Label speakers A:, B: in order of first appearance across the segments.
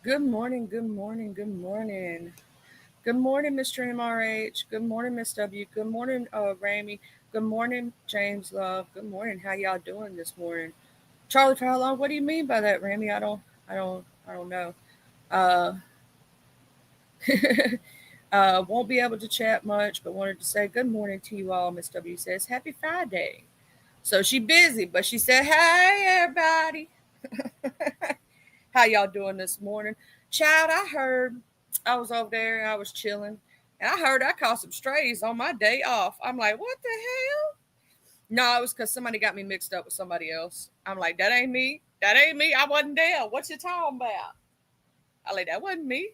A: Good morning, good morning, good morning. Good morning, Mr. MRH. Good morning, Miss W. Good morning, Ramy. Good morning, James Love. Good morning. How y'all doing this morning? Charlie Fowler, what do you mean by that, Ramy? I don't know. Uh, won't be able to chat much, but wanted to say good morning to you all. Miss W says, Happy Friday. So she busy, but she said, Hey, everybody. How y'all doing this morning? Child, I heard I was over there and I was chilling. And I heard I caught some strays on my day off. I'm like, what the hell? No, it was because somebody got me mixed up with somebody else. I'm like, that ain't me. That ain't me. I wasn't there. What you talking about? I like, that wasn't me.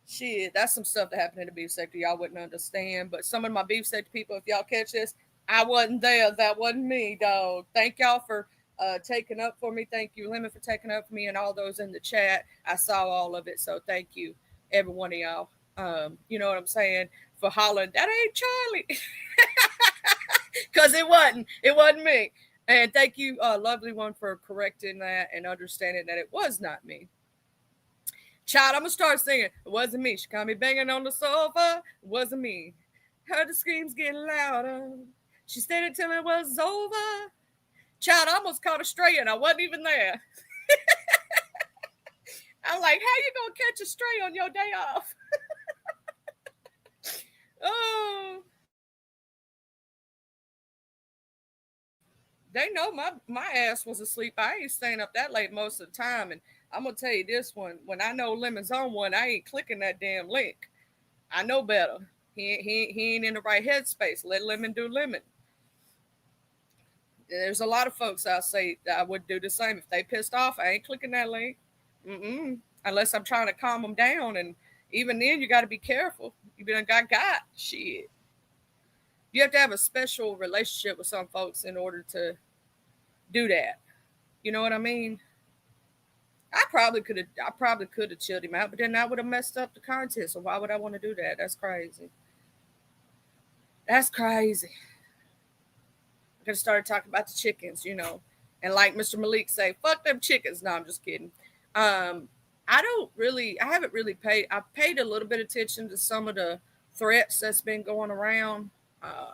A: Shit, that's some stuff that happened in the beef sector y'all wouldn't understand. But some of my beef sector people, if y'all catch this, I wasn't there. That wasn't me, dog. Thank y'all for taking up for me. Thank you, Lemon, for taking up for me and all those in the chat. I saw all of it. So thank you, every one of y'all. You know what I'm saying? For hollering, that ain't Charlie. Because it wasn't. It wasn't me. And thank you, lovely one, for correcting that and understanding that it was not me. Child, I'm gonna start singing. It wasn't me. She caught me banging on the sofa. It wasn't me. Heard the screams getting louder. She stayed until it was over. Child, I almost caught a stray and I wasn't even there. I'm like, how you gonna catch a stray on your day off? Oh, they know my ass was asleep. I ain't staying up that late most of the time. And I'm gonna tell you this one: when I know Lemon's on one, I ain't clicking that damn link. I know better. He ain't in the right headspace. Let Lemon do Lemon. There's a lot of folks I say that I would do the same. If they pissed off, I ain't clicking that link. Mm-mm. Unless I'm trying to calm them down. And even then, you got to be careful. You been got shit. You have to have a special relationship with some folks in order to do that. You know what I mean? I probably could have chilled him out, but then I would have messed up the content. So why would I want to do that? That's crazy. That's crazy. I could have started talking about the chickens, and like Mr. Malik say, fuck them chickens. No, I'm just kidding. Um, I haven't really I've paid a little bit of attention to some of the threats that's been going around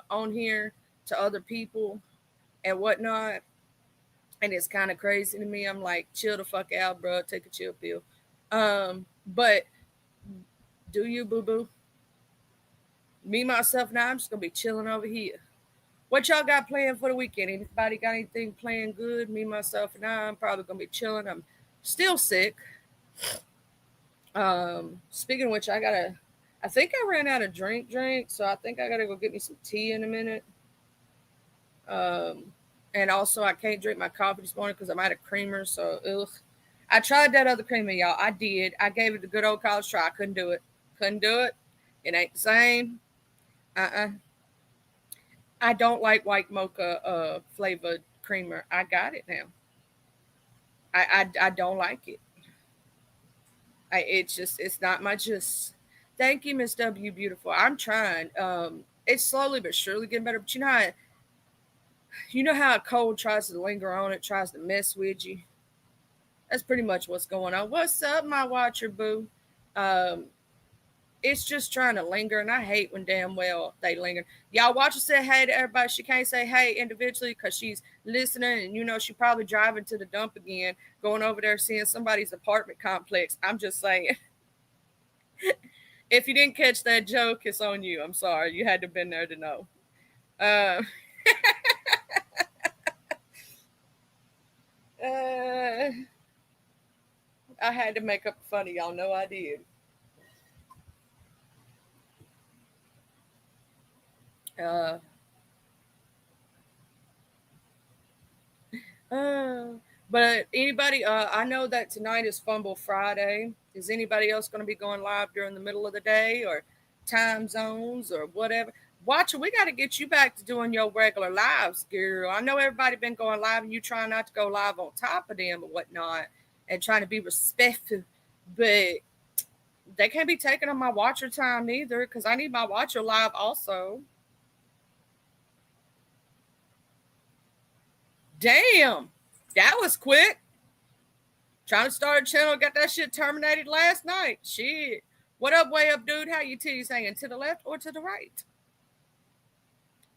A: on here to other people and whatnot. And it's kind of crazy to me. I'm like, chill the fuck out, bro. Take a chill pill. But do you, boo boo? Me, myself, now I'm just going to be chilling over here. What y'all got planned for the weekend? Anybody got anything planned good? Me, myself, and I'm probably gonna be chilling. I'm still sick. Speaking of which, I think I ran out of drink, so I think I gotta go get me some tea in a minute. Um, and also I can't drink my coffee this morning because I'm out of creamer. So ugh. I tried that other creamer, y'all. I did. I gave it a good old college try. I couldn't do it. Couldn't do it. It ain't the same. Uh. I don't like white mocha flavored creamer. I got it now. I don't like it. It's not my just. Thank you, Miss W. Beautiful. I'm trying. It's slowly but surely getting better. But you know how a cold tries to linger on. It tries to mess with you. That's pretty much what's going on. What's up, my watcher boo? Um, it's just trying to linger, and I hate when damn well they linger. Y'all watch her say hey to everybody. She can't say hey individually because she's listening, and she probably driving to the dump again, going over there seeing somebody's apartment complex. I'm just saying, if you didn't catch that joke, it's on you. I'm sorry, you had to have been there to know. Uh, uh, I had to make up funny, y'all know I did. Uh, Uh, but anybody, I know that tonight is Fumble Friday. Is anybody else going to be going live during the middle of the day or time zones or whatever? Watcher, we got to get you back to doing your regular lives, girl. I know everybody been going live and you trying not to go live on top of them or whatnot and trying to be respectful, but they can't be taking on my watcher time either because I need my watcher live also. Damn, that was quick. Trying to start a channel, got that shit terminated last night. Shit. What up, way up, dude? How you titties hanging? To the left or to the right?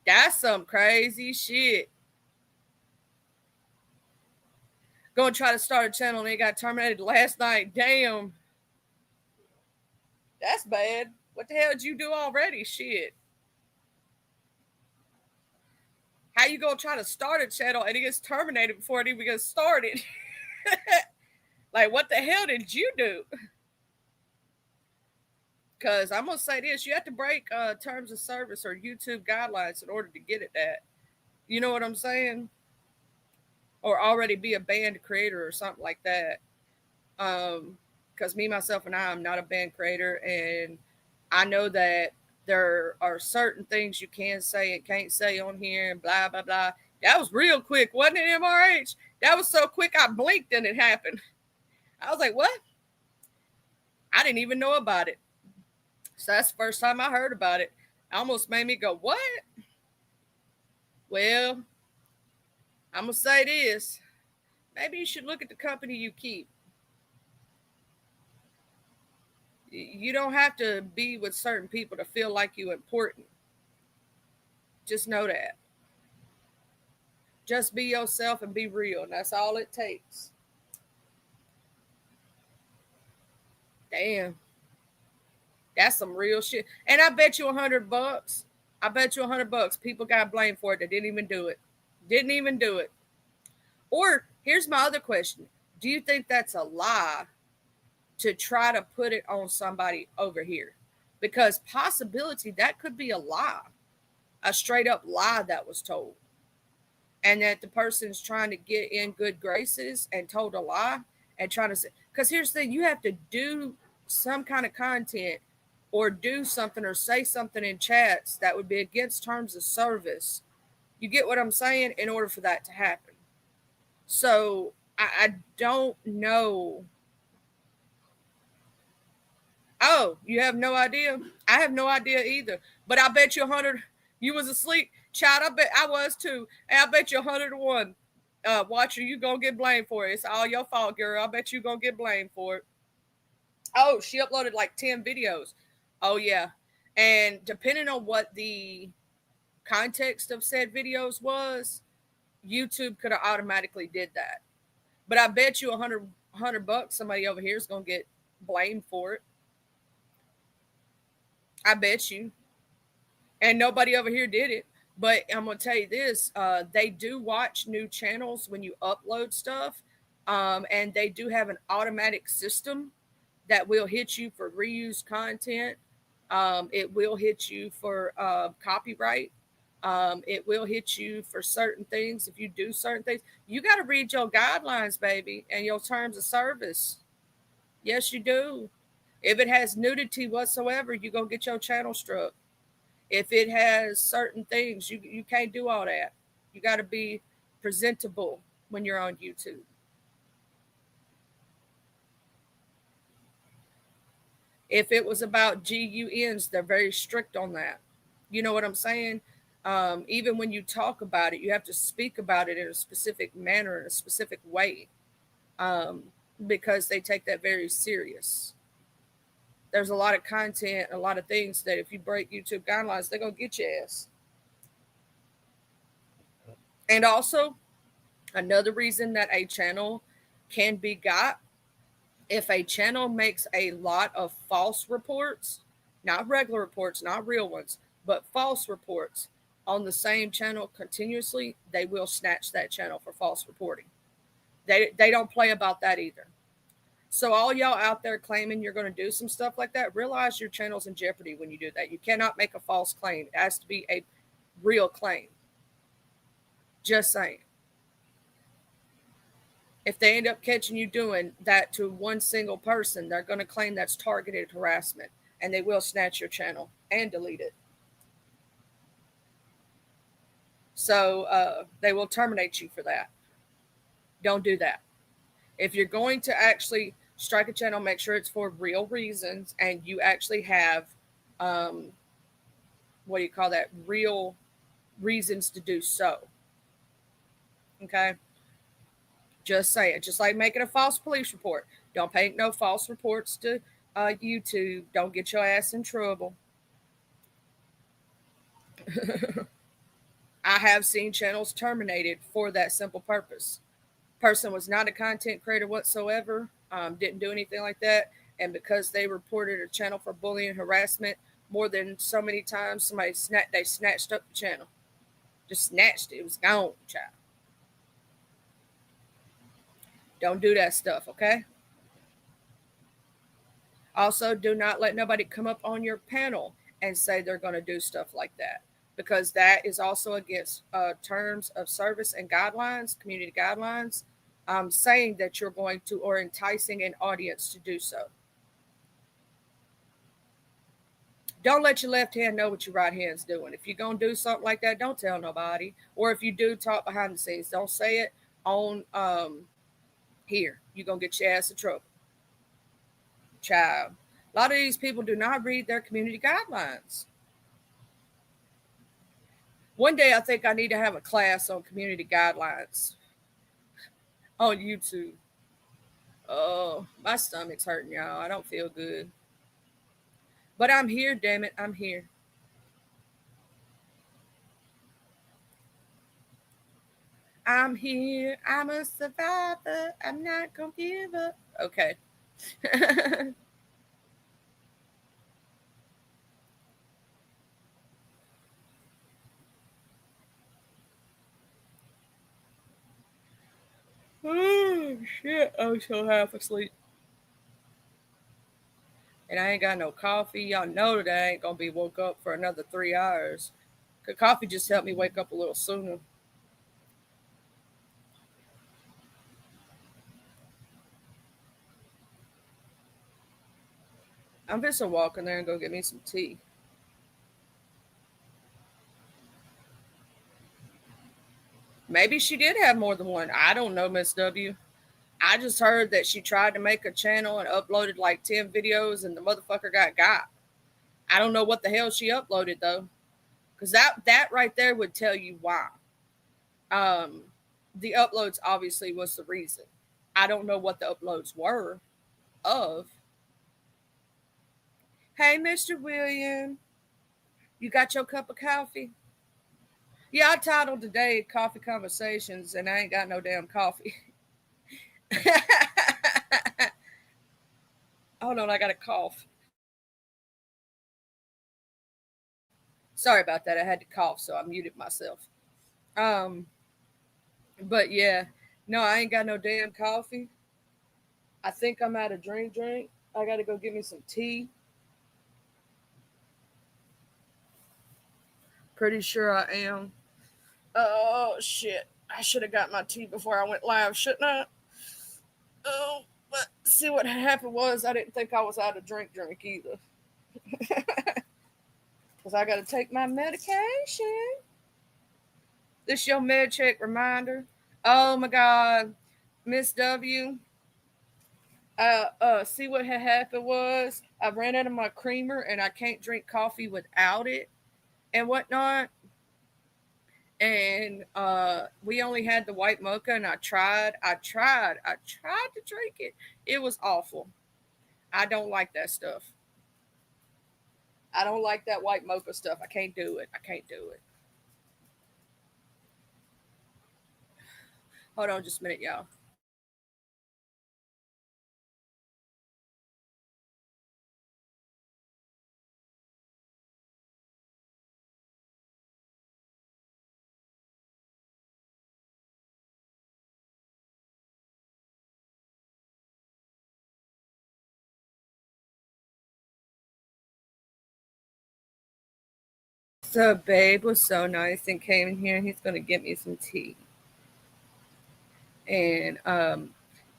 A: That's some crazy shit. Go and try to start a channel and it got terminated last night. Damn. That's bad. What the hell did you do already? Shit. How you gonna try to start a channel and it gets terminated before it even gets started? Like, what the hell did you do? Because I'm gonna say this: you have to break terms of service or YouTube guidelines in order to get at that. You know what I'm saying? Or already be a band creator or something like that. Because me, myself, and I'm not a band creator, and I know that there are certain things you can say and can't say on here, and blah blah blah. That was real quick, wasn't it, MRH? That was so quick, I blinked and it happened. I was like, what? I didn't even know about it. So that's the first time I heard about it. It almost made me go, what? Well, I'm going to say this. Maybe you should look at the company you keep. You don't have to be with certain people to feel like you're important. Just know that. Just be yourself and be real. And that's all it takes. Damn. That's some real shit. And I bet you $100. I bet you $100 people got blamed for it that didn't even do it. Didn't even do it. Or here's my other question. Do you think that's a lie to try to put it on somebody over here? Because possibility that could be a lie. A straight up lie that was told. And that the person's trying to get in good graces and told a lie and trying to say, because here's the thing, you have to do some kind of content or do something or say something in chats that would be against terms of service. You get what I'm saying? In order for that to happen. So I don't know. Oh, you have no idea? I have no idea either. But I bet you 100, you was asleep. Child, I bet I was too. And I bet you 101. Watcher, you gonna get blamed for it. It's all your fault, girl. I bet you gonna get blamed for it. Oh, she uploaded like 10 videos. Oh, yeah. And depending on what the context of said videos was, YouTube could have automatically did that. But I bet you $100 somebody over here is going to get blamed for it. I bet you. And nobody over here did it. But I'm going to tell you this, they do watch new channels when you upload stuff. And they do have an automatic system that will hit you for reused content. It will hit you for copyright. It will hit you for certain things. If you do certain things, you got to read your guidelines, baby, and your terms of service. Yes, you do. If it has nudity whatsoever, you're going to get your channel struck. If it has certain things, you can't do all that. You got to be presentable when you're on YouTube. If it was about GUNs, they're very strict on that. You know what I'm saying? Even when you talk about it, you have to speak about it in a specific manner, in a specific way, because they take that very serious. There's a lot of content, a lot of things that if you break YouTube guidelines, they're going to get your ass. And also, another reason that a channel can be got, if a channel makes a lot of false reports, not regular reports, not real ones, but false reports on the same channel continuously, they will snatch that channel for false reporting. They don't play about that either. So all y'all out there claiming you're going to do some stuff like that, realize your channel's in jeopardy when you do that. You cannot make a false claim. It has to be a real claim. Just saying. If they end up catching you doing that to one single person, they're going to claim that's targeted harassment, and they will snatch your channel and delete it. So they will terminate you for that. Don't do that. If you're going to actually strike a channel, make sure it's for real reasons and you actually have, real reasons to do so. Okay. Just say it. Just like making a false police report. Don't make no false reports to YouTube. Don't get your ass in trouble. I have seen channels terminated for that simple purpose. Person was not a content creator whatsoever, didn't do anything like that. And because they reported a channel for bullying and harassment more than so many times, they snatched up the channel. Just snatched it. It was gone, child. Don't do that stuff, okay? Also, do not let nobody come up on your panel and say they're going to do stuff like that, because that is also against terms of service and guidelines, community guidelines, saying that you're going to, or enticing an audience to do so. Don't let your left hand know what your right hand's doing. If you're going to do something like that, don't tell nobody. Or if you do, talk behind the scenes. Don't say it on here. You're going to get your ass in trouble. Child. A lot of these people do not read their community guidelines. One day I think I need to have a class on community guidelines on YouTube. Oh, my stomach's hurting, y'all. I don't feel good. But I'm here, damn it. I'm here. I'm here. I'm a survivor. I'm not gonna give up. Okay. Oh, shit. I'm so half asleep. And I ain't got no coffee. Y'all know that I ain't gonna be woke up for another 3 hours. Cause coffee just helped me wake up a little sooner. I'm just gonna walk in there and go get me some tea. Maybe she did have more than one. I don't know, Miss W. I just heard that she tried to make a channel and uploaded like 10 videos and the motherfucker got. I don't know what the hell she uploaded though. Because that right there would tell you why. Um, the uploads obviously was the reason. I don't know what the uploads were of. Hey, Mr. William, you got your cup of coffee? Yeah, I titled today Coffee Conversations, and I ain't got no damn coffee. Hold on, I got a cough. Sorry about that. I had to cough, so I muted myself. Um, but yeah, no, I ain't got no damn coffee. I think I'm out of drink. I gotta go get me some tea. Pretty sure I am. Oh shit. I should have got my tea before I went live, shouldn't I? Oh, but see what happened was I didn't think I was out of drink either. Because I gotta take my medication. This your med check reminder. Oh my god. Miss W. See what had happened was I ran out of my creamer and I can't drink coffee without it and whatnot. And we only had the white mocha, and I tried to drink it. It was awful. I don't like that stuff. I don't like that white mocha stuff. I can't do it. I can't do it. Hold on just a minute, y'all. So babe was so nice and came in here. He's gonna get me some tea, and I'm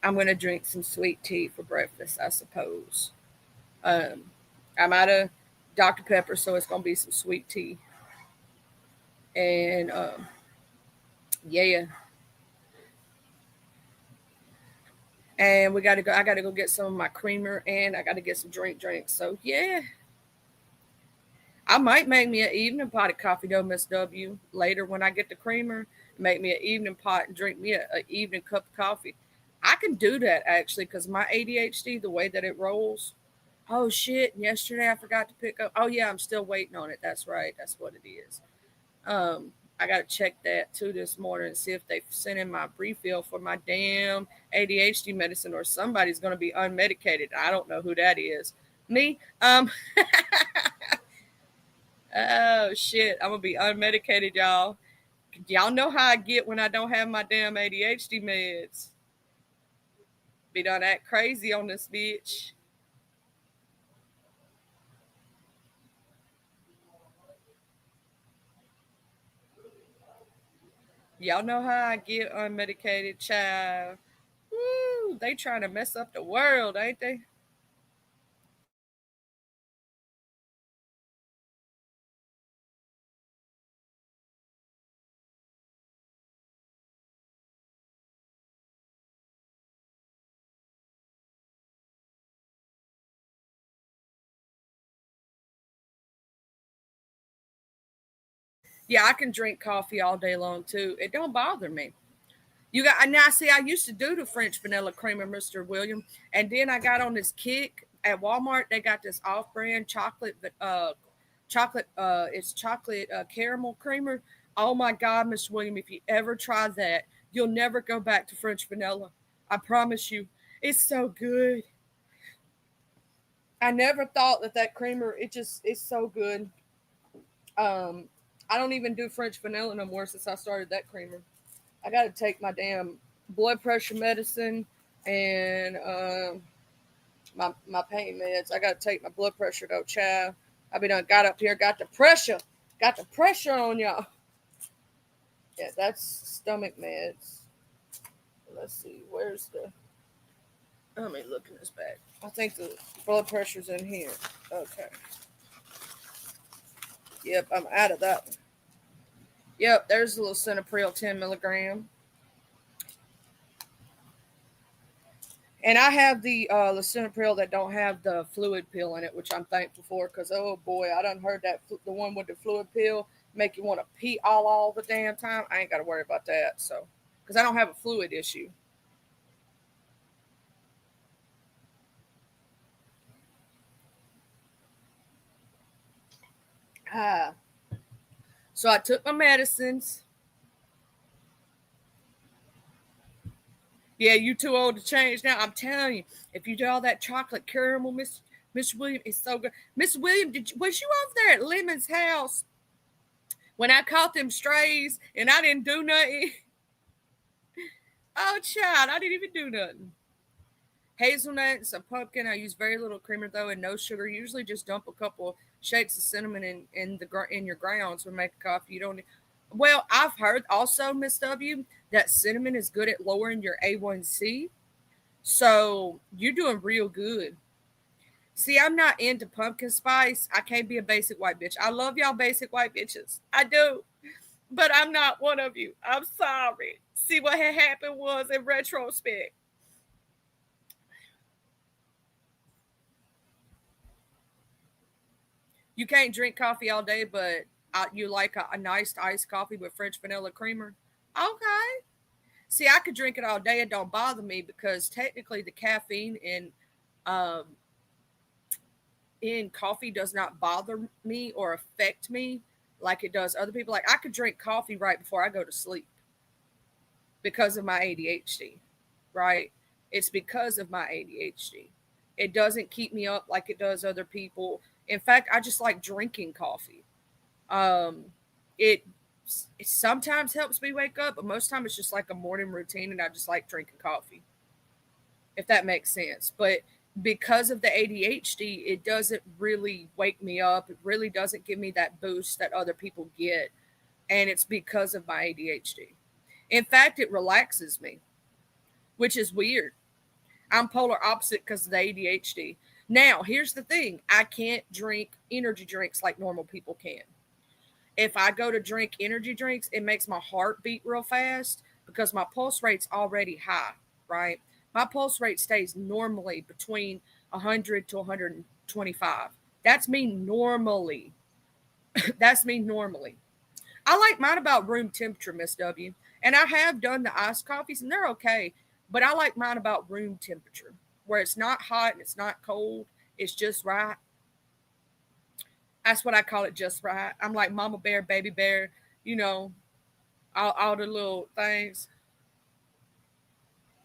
A: gonna drink some sweet tea for breakfast, I suppose. Um, I'm out of Dr Pepper, so it's gonna be some sweet tea, and yeah, and we gotta go. I gotta go get some of my creamer, and I gotta get some drinks. So yeah, I might make me an evening pot of coffee though, Miss W. Later when I get the creamer, make me an evening pot and drink me a evening cup of coffee. I can do that actually because my ADHD, the way that it rolls. Oh shit! Yesterday I forgot to pick up. Oh yeah, I'm still waiting on it. That's right. That's what it is. I got to check that too this morning and see if they sent in my refill for my damn ADHD medicine or somebody's going to be unmedicated. I don't know who that is. Me? Oh shit! I'm gonna be unmedicated, y'all. Y'all know how I get when I don't have my damn ADHD meds. Be done act crazy on this bitch. Y'all know how I get unmedicated, child. Woo! They trying to mess up the world, ain't they? Yeah, I can drink coffee all day long too. It don't bother me. You got now. See, I used to do the French vanilla creamer, Mr. William, and then I got on this kick at Walmart. They got this off-brand chocolate. It's chocolate caramel creamer. Oh my God, Mr. William, if you ever try that, you'll never go back to French vanilla. I promise you, it's so good. I never thought that creamer. It's so good. Um, I don't even do French vanilla no more since I started that creamer. I got to take my damn blood pressure medicine and my pain meds. I got to take my blood pressure though, child. I be done got up here, got the pressure on y'all. Yeah, that's stomach meds. Let's see, where's the? Let me look in this bag. I think the blood pressure's in here. Okay. Yep, I'm out of that one. Yep, there's a little Cinepril 10 milligram. And I have the lisinopril that don't have the fluid pill in it, which I'm thankful for because oh boy, I done heard that the one with the fluid pill make you want to pee all the damn time. I ain't got to worry about that. So because I don't have a fluid issue. Ah, so I took my medicines. Yeah, you too old to change now. I'm telling you, if you do all that chocolate caramel, Miss William is so good. Miss William, was you over there at Lemon's house when I caught them strays and I didn't do nothing? Oh, child, I didn't even do nothing. Hazelnut and some pumpkin. I use very little creamer though, and no sugar. Usually, just dump a couple shakes of cinnamon in your grounds or make coffee. You don't. Well, I've heard also, Miss W, that cinnamon is good at lowering your A1C. So you're doing real good. See, I'm not into pumpkin spice. I can't be a basic white bitch. I love y'all basic white bitches. I do. But I'm not one of you. I'm sorry. See, what had happened was in retrospect. You can't drink coffee all day, but you like a nice iced coffee with French vanilla creamer. Okay. See, I could drink it all day. It don't bother me because technically the caffeine um, in coffee does not bother me or affect me like it does other people. Like I could drink coffee right before I go to sleep because of my ADHD, right? It's because of my ADHD. It doesn't keep me up like it does other people. In fact, I just like drinking coffee. Um, it it sometimes helps me wake up, but most time it's just like a morning routine, and I just like drinking coffee, if that makes sense. But because of the ADHD, it doesn't really wake me up. It really doesn't give me that boost that other people get, and it's because of my ADHD. In fact, it relaxes me, which is weird. I'm polar opposite because of the ADHD. Now, here's the thing: I can't drink energy drinks like normal people can. If I go to drink energy drinks, it makes my heart beat real fast because my pulse rate's already high, right? My pulse rate stays normally between 100 to 125. That's me normally. That's me normally. I like mine about room temperature, Miss W. And I have done the iced coffees, and they're okay. But I like mine about room temperature, where it's not hot and it's not cold. It's just right. That's what I call it, just right. I'm like Mama Bear, Baby Bear, you know, all the little things.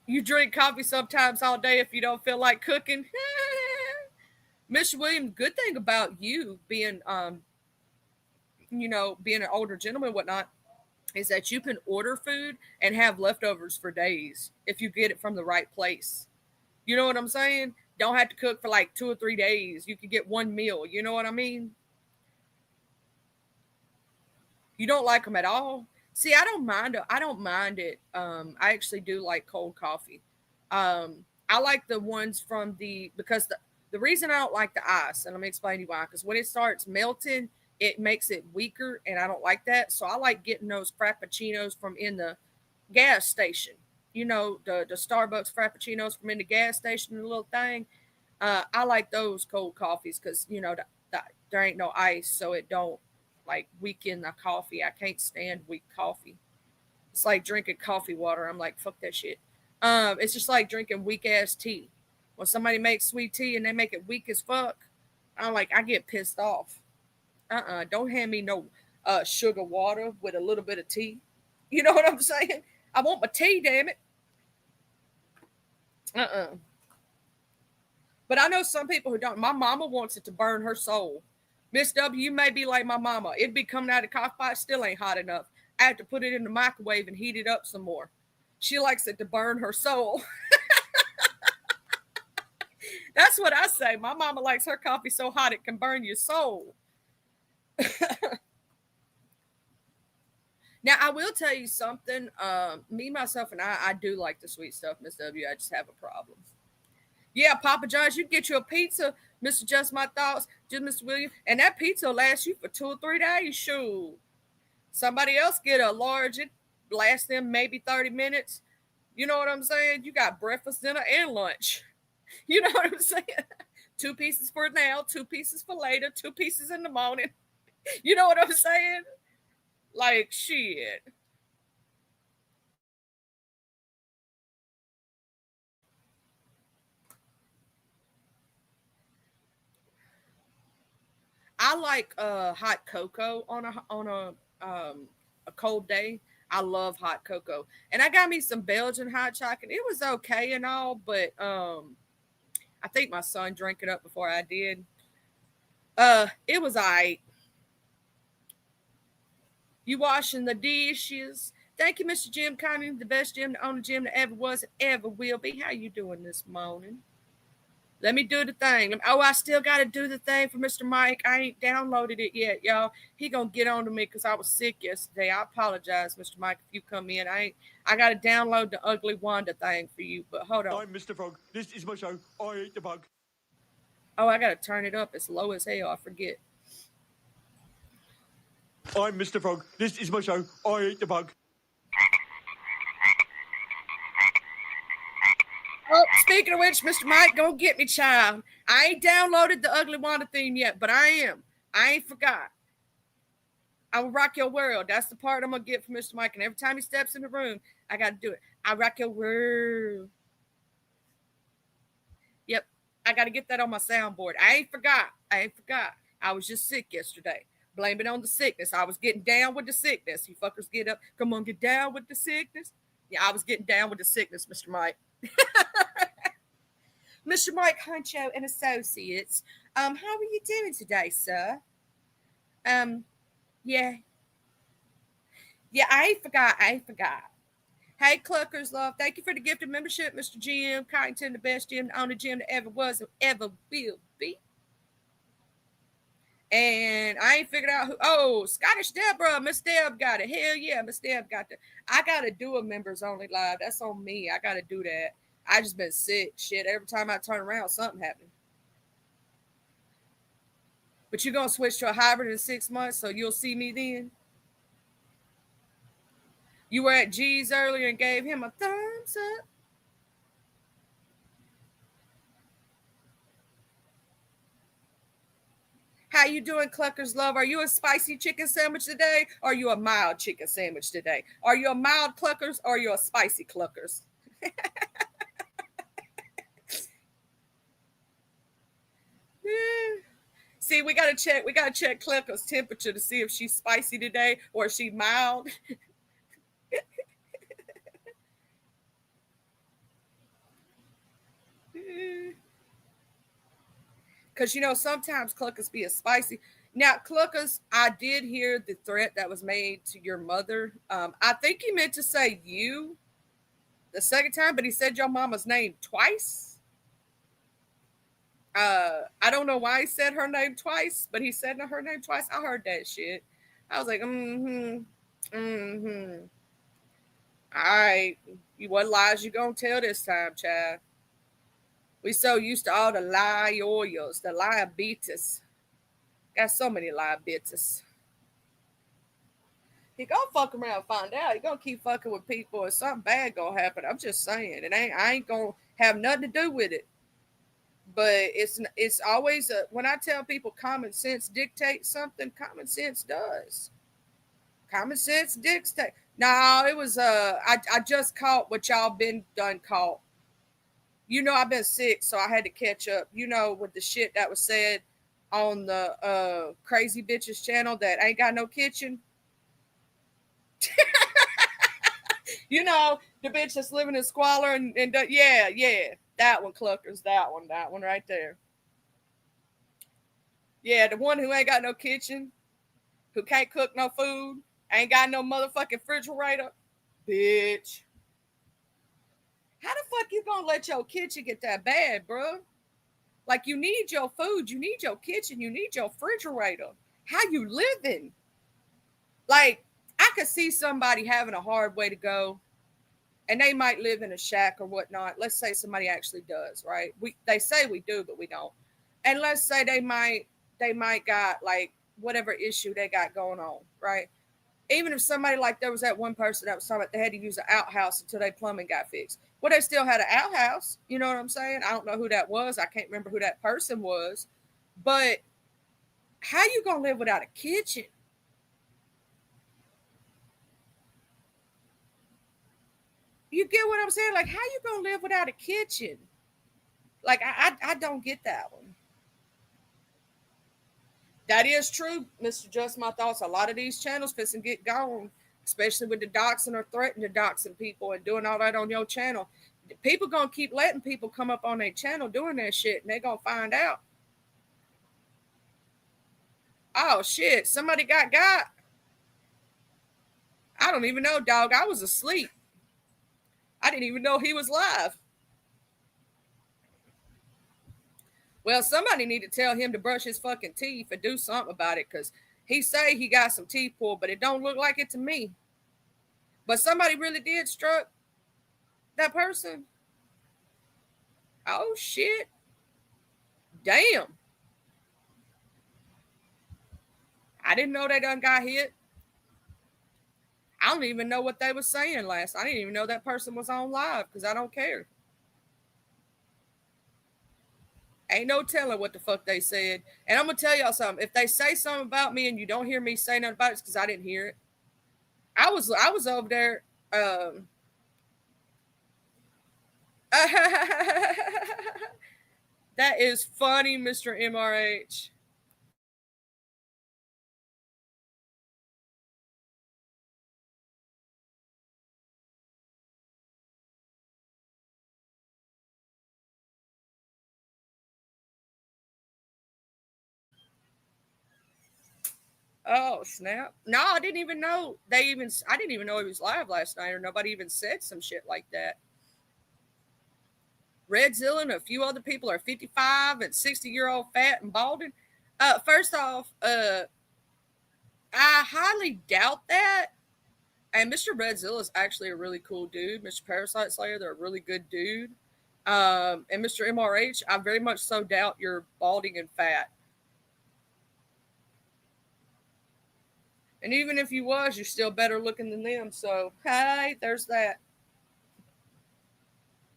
A: You drink coffee sometimes all day if you don't feel like cooking. Mr. Williams, good thing about you being, being an older gentleman and whatnot, is that you can order food and have leftovers for days if you get it from the right place. You know what I'm saying? Don't have to cook for like 2 or 3 days. You can get one meal. You know what I mean? You don't like them at all? See, I don't mind it. I don't mind it. I actually do like cold coffee. I like the ones from because the reason I don't like the ice, and let me explain to you why. Because when it starts melting, it makes it weaker, and I don't like that. So I like getting those frappuccinos from in the gas station. You know, the Starbucks frappuccinos from in the gas station, the little thing. I like those cold coffees because there ain't no ice, so it don't like weaken the coffee. I can't stand weak coffee. It's like drinking coffee water. I'm like, fuck that shit. It's just like drinking weak ass tea. When somebody makes sweet tea and they make it weak as fuck, I get pissed off. Don't hand me no sugar water with a little bit of tea. You know what I'm saying? I want my tea, damn it. Uh. But I know some people who don't. My mama wants it to burn her soul. Miss W, you may be like my mama. It'd be coming out of the cock pot, still ain't hot enough. I have to put it in the microwave and heat it up some more. She likes it to burn her soul. That's what I say. My mama likes her coffee so hot it can burn your soul. Now, I will tell you something. Me, myself, and I do like the sweet stuff, Miss W. I just have a problem. Yeah, Papa John's, you get you a pizza, Mr. Just My Thoughts, just Mr. William, and that pizza will last you for 2 or 3 days. Shoot. Somebody else get a large, it lasts them maybe 30 minutes. You know what I'm saying? You got breakfast, dinner, and lunch. You know what I'm saying? 2 pieces for now, 2 pieces for later, 2 pieces in the morning. You know what I'm saying? Like, shit. I like hot cocoa a cold day. I love hot cocoa, and I got me some Belgian hot chocolate. It was okay and all, but I think my son drank it up before I did. It was alright. You washing the dishes? Thank you, Mr. Jim Conning, the best Jim, the only Jim that ever was and ever will be. How you doing this morning? Let me do the thing. Oh, I still got to do the thing for Mr. Mike. I ain't downloaded it yet, y'all. He gonna get on to me because I was sick yesterday. I apologize, Mr. Mike, if you come in. I got to download the Ugly Wanda thing for you. But hold on.
B: I'm Mr. Frog. This is my show. I eat the bug.
A: Oh, I got to turn it up. It's low as hell. I forget.
B: I'm Mr. Frog. This is my show. I eat the bug.
A: Oh, speaking of which, Mr. Mike, go get me, child. I ain't downloaded the Ugly Wanda theme yet, but I am. I ain't forgot. I will rock your world. That's the part I'm gonna get from Mr. Mike. And every time he steps in the room, I gotta do it. I rock your world. Yep. I gotta get that on my soundboard. I ain't forgot. I was just sick yesterday. Blame it on the sickness. I was getting down with the sickness. You fuckers get up. Come on, get down with the sickness. Yeah, I was getting down with the sickness, Mr. Mike. Mr. Mike Huncho and Associates. How are you doing today, sir? Um, yeah. Yeah, I ain't forgot. Hey, Cluckers, love. Thank you for the gift of membership, Mr. Jim Cottington, the best Jim, the only Jim that ever was and ever will be. And I ain't figured out who. Oh, Scottish Deborah. Miss Deb got it. Hell yeah, Miss Deb got it. I got to do a members only live. That's on me. I got to do that. I just been sick. Shit, every time I turn around, something happened. But you're going to switch to a hybrid in 6 months, so you'll see me then. You were at G's earlier and gave him a thumbs up. How you doing, Cluckers Love? Are you a spicy chicken sandwich today? Or are you a mild chicken sandwich today? Are you a mild Cluckers or are you a spicy Cluckers? See, we gotta check Clucker's temperature to see if she's spicy today or is she mild. Because sometimes Cluckers be a spicy. Now, Cluckers, I did hear the threat that was made to your mother. I think he meant to say you the second time, but he said your mama's name twice. I don't know why he said her name twice, but he said her name twice. I heard that shit. I was like, mm-hmm. All right. What lies you gonna tell this time, child? We so used to all the liars, the liabilities. Got so many liabilities. He gonna fuck around and find out. He gonna keep fucking with people and something bad gonna happen. I'm just saying. I ain't gonna have nothing to do with it. But it's always when I tell people common sense dictates something, common sense does. Common sense dictates. No, it was I just caught what y'all been done caught. I've been sick, so I had to catch up. With the shit that was said on the Crazy Bitches channel that ain't got no kitchen. The bitch that's living in squalor and yeah, that one, Cluckers, that one right there. Yeah, the one who ain't got no kitchen, who can't cook no food, ain't got no motherfucking refrigerator, bitch. How the fuck you gonna let your kitchen get that bad, bro? Like, you need your food, you need your kitchen, you need your refrigerator. How you living? Like, I could see somebody having a hard way to go, and they might live in a shack or whatnot. Let's say somebody actually does, right? They say we do, but we don't. And let's say they might got like whatever issue they got going on, right? Even if somebody, like, there was that one person that was talking about they had to use an outhouse until their plumbing got fixed. Well, they still had an outhouse. You know what I'm saying? I don't know who that was. I can't remember who that person was. But how you gonna live without a kitchen? You get what I'm saying? Like, how you gonna live without a kitchen? Like, I don't get that one. That is true, Mr. Just My Thoughts. A lot of these channels fixing get gone, especially with the doxing or threatening to doxing people and doing all that on your channel. People gonna keep letting people come up on their channel doing that shit, and they gonna find out. Oh shit, somebody got. I don't even know, dog. I was asleep. I didn't even know he was live. Well, somebody need to tell him to brush his fucking teeth and do something about it, because he say he got some teeth pulled, but it don't look like it to me. But somebody really did struck that person. Oh shit. Damn. I didn't know they done got hit. I don't even know what they was saying last. I didn't even know that person was on live, because I don't care. Ain't no telling what the fuck they said. And I'm gonna tell y'all something. If they say something about me and you don't hear me say nothing about it, it's because I didn't hear it. I was over there. That is funny, Mr. MRH. Oh snap! No, I didn't even know I didn't even know he was live last night, or nobody even said some shit like that. Redzilla and a few other people are 55 and 60-year-old fat and balding. First off, I highly doubt that. And Mr. Redzilla is actually a really cool dude. Mr. Parasite Slayer, they're a really good dude. And Mr. MRH, I very much so doubt you're balding and fat. And even if you was, you're still better looking than them. So, hey, there's that.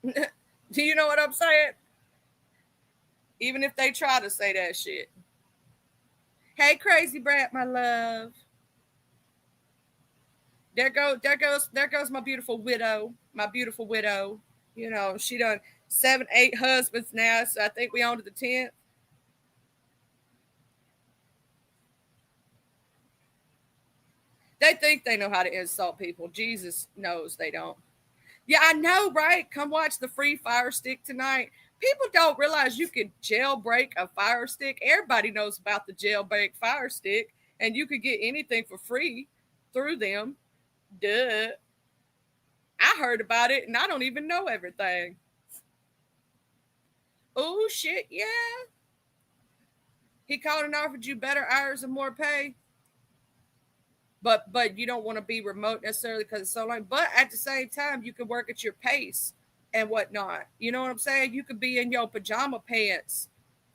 A: Do you know what I'm saying? Even if they try to say that shit. Hey, Crazy Brat, my love. There goes my beautiful widow. My beautiful widow. You know, she done 7, 8 husbands now, so I think we on to the 10th. They think they know how to insult people. Jesus knows they don't. Yeah, I know, right? Come watch the free Fire Stick tonight. People don't realize you can jailbreak a Fire Stick. Everybody knows about the jailbreak Fire Stick, and you could get anything for free through them. Duh. I heard about it, and I don't even know everything. Oh shit, yeah. He called and offered you better hours and more pay, but you don't want to be remote necessarily because it's so long. But at the same time, you can work at your pace and whatnot. You know what I'm saying? You could be in your pajama pants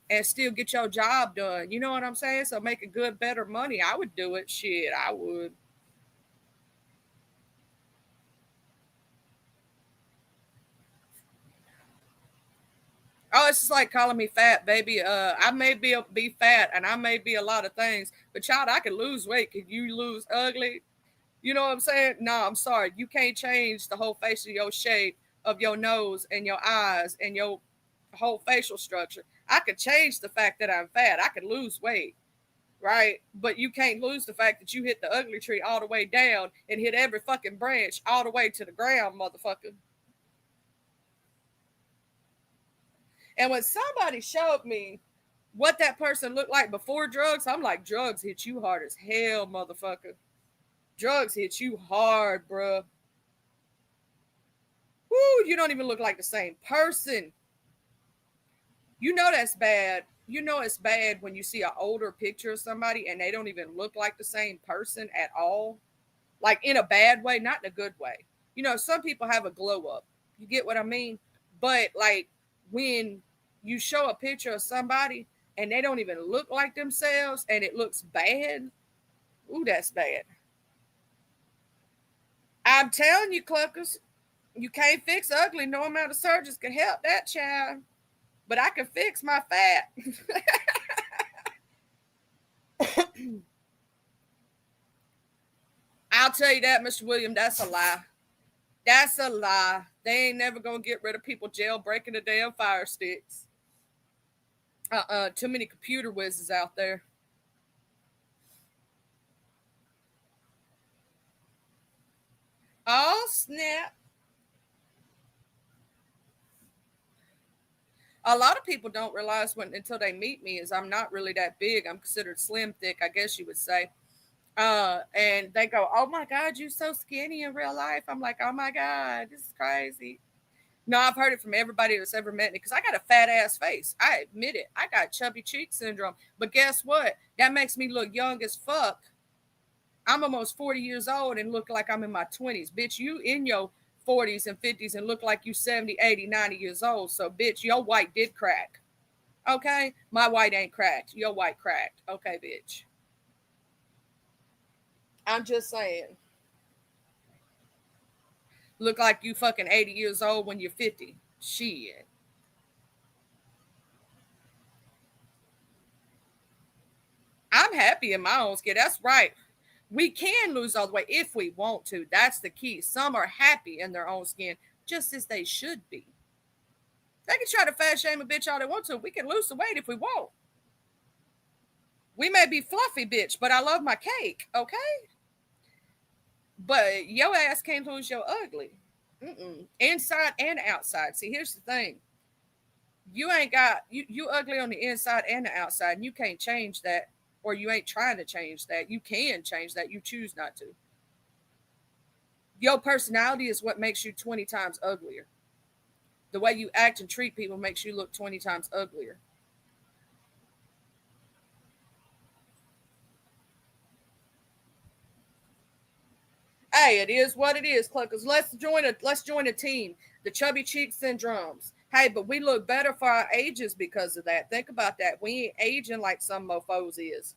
A: and still get your job done. You know what I'm saying? So make a good, better money. I would do it. Shit, I would. Oh, it's just like calling me fat, baby. I may be fat, and I may be a lot of things, but child, I can lose weight. Can you lose ugly? You know what I'm saying? No, I'm sorry. You can't change the whole face of your shape of your nose and your eyes and your whole facial structure. I could change the fact that I'm fat. I could lose weight, right? But you can't lose the fact that you hit the ugly tree all the way down and hit every fucking branch all the way to the ground, motherfucker. And when somebody showed me what that person looked like before drugs, I'm like, drugs hit you hard as hell, motherfucker. Drugs hit you hard, bruh. Woo, you don't even look like the same person. You know that's bad. You know it's bad when you see an older picture of somebody and they don't even look like the same person at all. Like in a bad way, not in a good way. You know, some people have a glow up. You get what I mean? But like when you show a picture of somebody and they don't even look like themselves and it looks bad, ooh, that's bad. I'm telling you, cluckers, you can't fix ugly. No amount of surgeons can help that child. But I can fix my fat. I'll tell you that, Mr. William, that's a lie. That's a lie. They ain't never gonna get rid of people jailbreaking the damn fire sticks. Too many computer whizzes out there. Oh snap. A lot of people don't realize when until they meet me is I'm not really that big. I'm considered slim thick, I guess you would say. And they go, "Oh my God, you're so skinny in real life." I'm like, "Oh my God, this is crazy." No, I've heard it from everybody that's ever met me because I got a fat ass face. I admit it. I got chubby cheek syndrome. But guess what? That makes me look young as fuck. I'm almost 40 years old and look like I'm in my 20s. Bitch, you in your 40s and 50s and look like you 70, 80, 90 years old. So, bitch, your white did crack. Okay? My white ain't cracked. Your white cracked. Okay, bitch. I'm just saying. Look like you fucking 80 years old when you're 50. Shit. I'm happy in my own skin. That's right. We can lose all the weight if we want to. That's the key. Some are happy in their own skin, just as they should be. They can try to fat shame a bitch all they want to. We can lose the weight if we want. We may be fluffy, bitch, but I love my cake, okay? But your ass can't lose your ugly. Mm-mm. Inside and outside. See, here's the thing. You ain't got you ugly on the inside and the outside, and you can't change that, or you ain't trying to change that. You can change that. You choose not to. Your personality is what makes you 20 times uglier. The way you act and treat people makes you look 20 times uglier. Hey, it is what it is, cluckers. Let's join a team. The chubby cheek syndromes. Hey, but we look better for our ages because of that. Think about that. We ain't aging like some mofos is.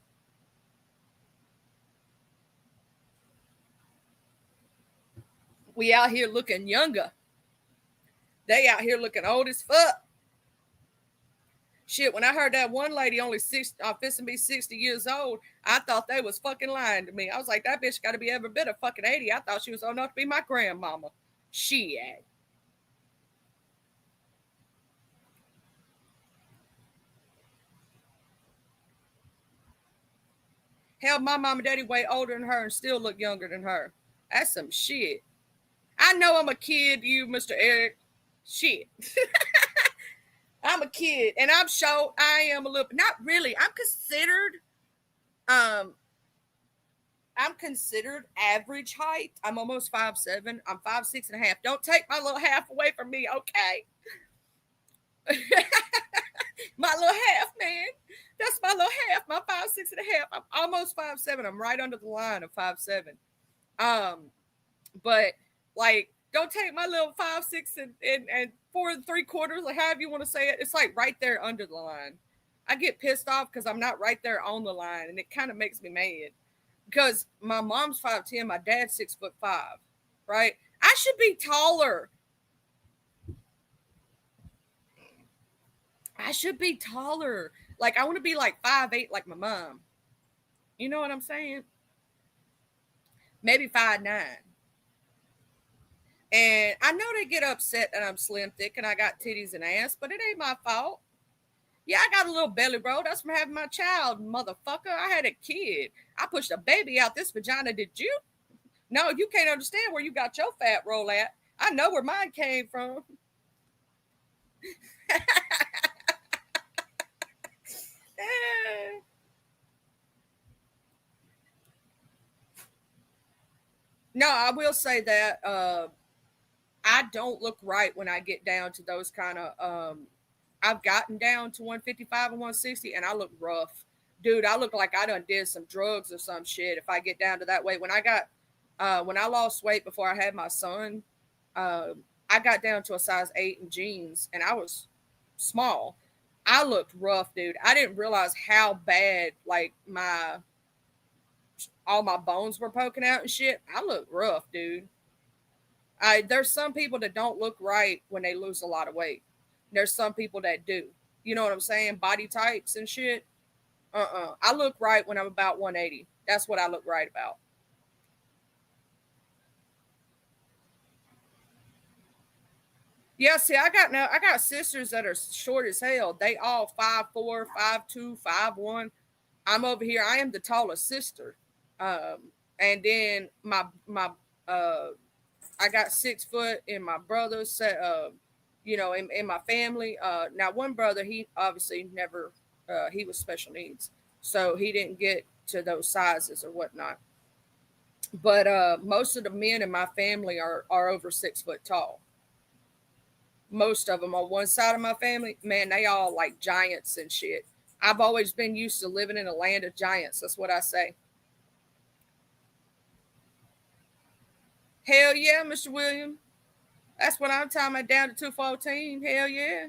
A: We out here looking younger. They out here looking old as fuck. Shit, when I heard that one lady only fixing to be 60 years old, I thought they was fucking lying to me. I was like, that bitch got to be every bit of fucking 80. I thought she was old enough to be my grandmama. Shit. Hell, my mom and daddy way older than her and still look younger than her. That's some shit. I know I'm a kid, you, Mr. Eric. Shit. I'm a kid, and I'm sure I am a little, not really. Um, I'm considered average height. I'm almost 5'7". I'm 5'6.5". Don't take my little half away from me, okay? My little half, man. That's my little half. My 5'6.5". I'm almost 5'7". I'm right under the line of 5'7". But like, don't take my little 5'6" and 4 3/4, or however you want to say it. It's like right there under the line. I get pissed off because I'm not right there on the line, and it kind of makes me mad. Because my mom's 5'10", my dad's 6'5", right? I should be taller. I should be taller. Like, I want to be like 5'8", like my mom. You know what I'm saying? Maybe 5'9". And I know they get upset that I'm slim thick and I got titties and ass, but it ain't my fault. Yeah, I got a little belly, bro. That's from having my child, motherfucker. I had a kid. I pushed a baby out this vagina. Did you? No, you can't understand where you got your fat roll at. I know where mine came from. No, I will say that I don't look right when I get down to those kind of. I've gotten down to 155 and 160, and I look rough, dude. I look like I done did some drugs or some shit. If I get down to that weight, when I lost weight before I had my son, uh, I got down to a size 8 in jeans, and I was small. I looked rough, dude. I didn't realize how bad like my all my bones were poking out and shit. I look rough, dude. There's some people that don't look right when they lose a lot of weight. There's some people that do. You know what I'm saying? Body types and shit. I look right when I'm about 180. That's what I look right about. Yeah, see, I got sisters that are short as hell. They all 5'4", 5'2", 5'1". I'm over here. I am the tallest sister. And then uh I got 6 foot in my brothers, in my family. Now one brother, he obviously never, he was special needs, so he didn't get to those sizes or whatnot. But most of the men in my family are over 6 foot tall. Most of them on one side of my family, man, they all like giants and shit. I've always been used to living in a land of giants. That's what I say. Hell yeah, Mr. William. That's what I'm talking about, down to 214. Hell yeah.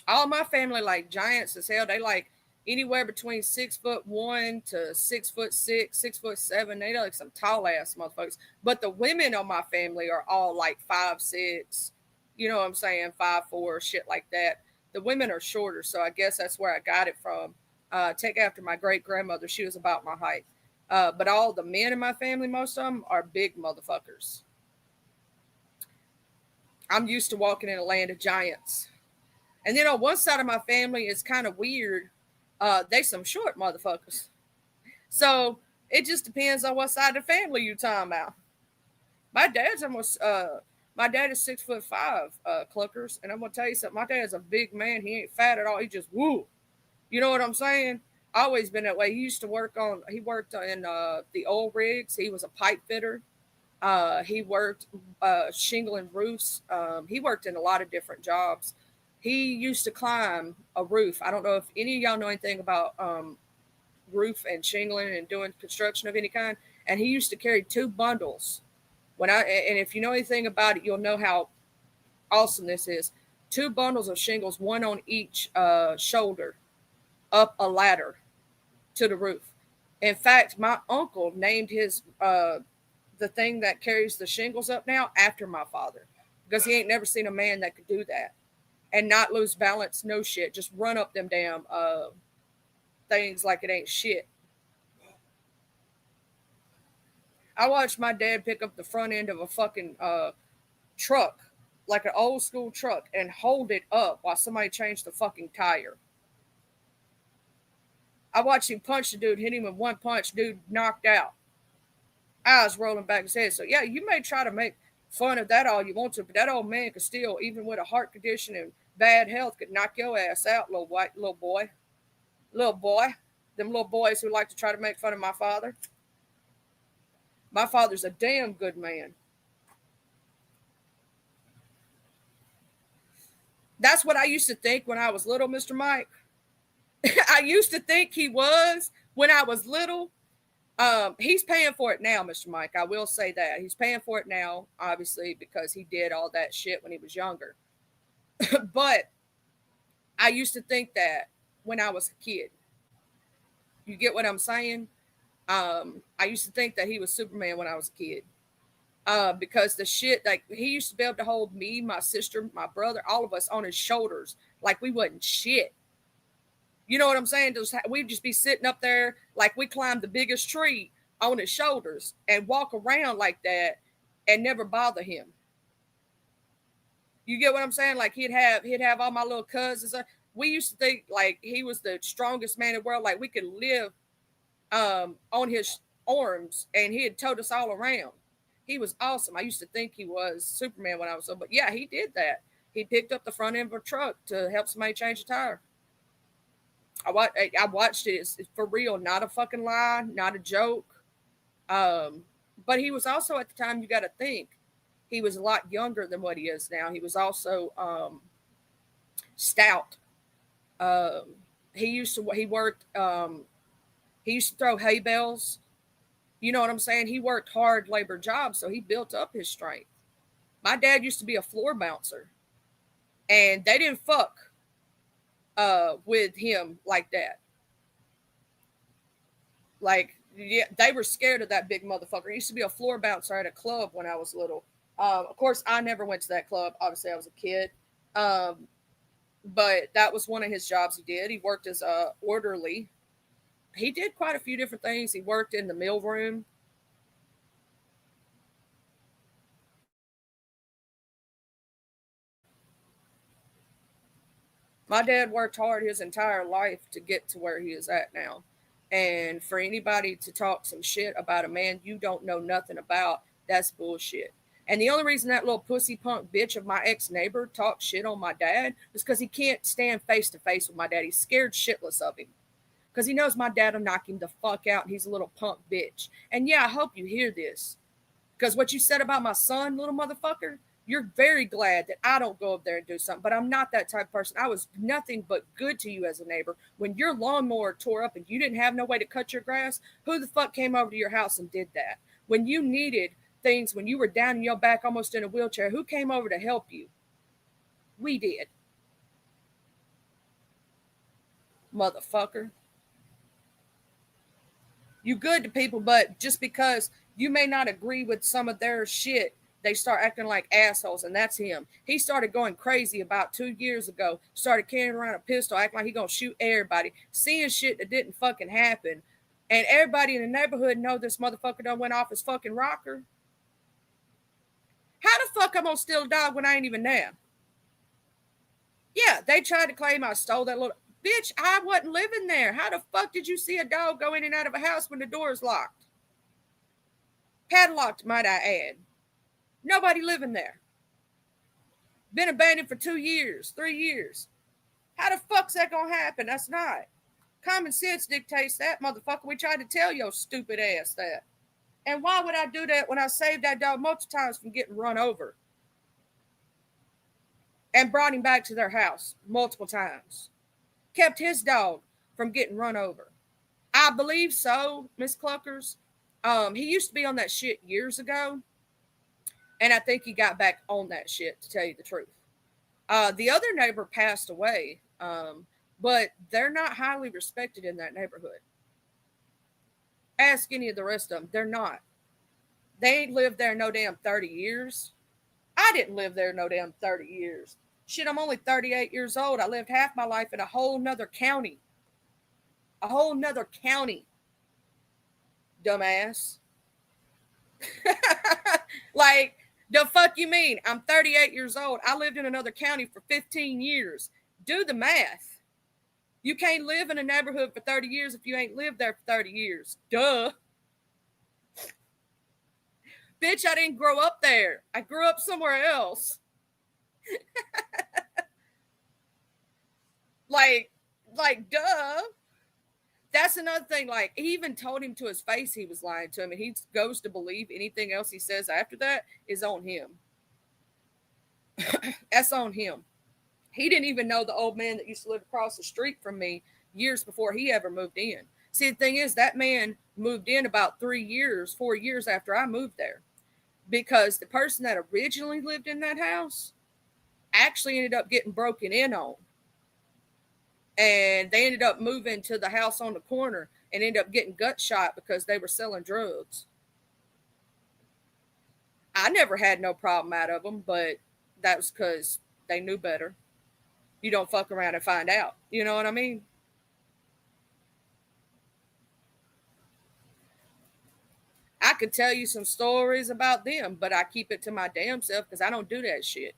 A: All my family like giants as hell. They like anywhere between 6'1" to 6'6", 6'7". They like some tall ass motherfuckers. But the women on my family are all like 5'6". You know what I'm saying? 5'4", shit like that. The women are shorter, so I guess that's where I got it from. Take after my great grandmother. She was about my height. But all the men in my family, most of them are big motherfuckers. I'm used to walking in a land of giants. And then on one side of my family is kind of weird. They some short motherfuckers. So it just depends on what side of the family you talking about. My dad's almost my dad is 6'5", cluckers, and I'm gonna tell you something. My dad's a big man. He ain't fat at all. He just woo. You know what I'm saying? Always been that way. He worked in the oil rigs. He was a pipe fitter. He worked shingling roofs. He worked in a lot of different jobs. He used to climb a roof. I don't know if any of y'all know anything about roof and shingling and doing construction of any kind. And he used to carry 2 bundles. And if you know anything about it, you'll know how awesome this is. 2 bundles of shingles, one on each shoulder, up a ladder to the roof. In fact, my uncle named his the thing that carries the shingles up now after my father because he ain't never seen a man that could do that and not lose balance, no shit, just run up them damn things like it ain't shit. I watched my dad pick up the front end of a fucking truck, like an old school truck, and hold it up while somebody changed the fucking tire. I watched him punch the dude, hit him with one punch, dude knocked out. Eyes rolling back his head. So yeah, you may try to make fun of that all you want to, but that old man could still, even with a heart condition and bad health, could knock your ass out, little boy. Little boy. Them little boys who like to try to make fun of my father. My father's a damn good man. That's what I used to think when I was little, Mr. Mike. I used to think he was when I was little. He's paying for it now, Mr. Mike. I will say that. He's paying for it now, obviously, because he did all that shit when he was younger. But I used to think that when I was a kid. You get what I'm saying? I used to think that he was Superman when I was a kid. Because the shit, like, he used to be able to hold me, my sister, my brother, all of us on his shoulders like we wasn't shit. You know what I'm saying? We'd just be sitting up there like we climbed the biggest tree on his shoulders and walk around like that and never bother him. You get what I'm saying? Like he'd have all my little cousins. We used to think like he was the strongest man in the world. Like we could live on his arms and he'd tote us all around. He was awesome. I used to think he was Superman when I was so, but yeah, he did that. He picked up the front end of a truck to help somebody change a tire. I watched it. It's for real, not a fucking lie, not a joke. Um, but he was also at the time. You got to think he was a lot younger than what he is now. He was also stout. Um, he worked. He used to throw hay bales. You know what I'm saying? He worked hard labor jobs, so he built up his strength. My dad used to be a floor bouncer, and they didn't fuck with him like that. Like, yeah, they were scared of that big motherfucker. He used to be a floor bouncer at a club when I was little. Of course, I never went to that club. Obviously, I was a kid. Um, but that was one of his jobs he did. He worked as a orderly. He did quite a few different things. He worked in the mill room. My dad worked hard his entire life to get to where he is at now. And for anybody to talk some shit about a man you don't know nothing about, that's bullshit. And the only reason that little pussy punk bitch of my ex neighbor talks shit on my dad is because he can't stand face to face with my dad. He's scared shitless of him because he knows my dad will knock him the fuck out and he's a little punk bitch. And yeah, I hope you hear this because what you said about my son, little motherfucker, you're very glad that I don't go up there and do something. But I'm not that type of person. I was nothing but good to you as a neighbor. When your lawnmower tore up and you didn't have no way to cut your grass, who the fuck came over to your house and did that? When you needed things, when you were down in your back almost in a wheelchair, who came over to help you? We did. Motherfucker. You good to people, but just because you may not agree with some of their shit, they start acting like assholes, and that's him. He started going crazy about 2 years ago, started carrying around a pistol, acting like he gonna shoot everybody, seeing shit that didn't fucking happen. And everybody in the neighborhood know this motherfucker done went off his fucking rocker. How the fuck I'm gonna steal a dog when I ain't even there? Yeah, they tried to claim I stole that little bitch. I wasn't living there. How the fuck did you see a dog go in and out of a house when the door is locked? Padlocked, might I add. Nobody living there. Been abandoned for 2 years, 3 years. How the fuck's that gonna happen? That's not. Common sense dictates that, motherfucker. We tried to tell your stupid ass that. And why would I do that when I saved that dog multiple times from getting run over and brought him back to their house multiple times? Kept his dog from getting run over. I believe so, Miss Cluckers. He used to be on that shit years ago, and I think he got back on that shit, to tell you the truth. The other neighbor passed away, but they're not highly respected in that neighborhood. Ask any of the rest of them. They're not. They ain't lived there no damn 30 years. I didn't live there no damn 30 years. Shit, I'm only 38 years old. I lived half my life in a whole nother county. A whole nother county. Dumbass. Like, the fuck you mean? I'm 38 years old. I lived in another county for 15 years. Do the math. You can't live in a neighborhood for 30 years if you ain't lived there for 30 years. Duh. Bitch, I didn't grow up there. I grew up somewhere else. like, duh. That's another thing. Like, he even told him to his face he was lying to him, and he goes to believe anything else he says after that is on him. That's on him. He didn't even know the old man that used to live across the street from me years before he ever moved in. See, the thing is, that man moved in about 4 years after I moved there, because the person that originally lived in that house actually ended up getting broken in on. And they ended up moving to the house on the corner and ended up getting gut shot because they were selling drugs. I never had no problem out of them, but that was because they knew better. You don't fuck around and find out. You know what I mean? I could tell you some stories about them, but I keep it to my damn self because I don't do that shit.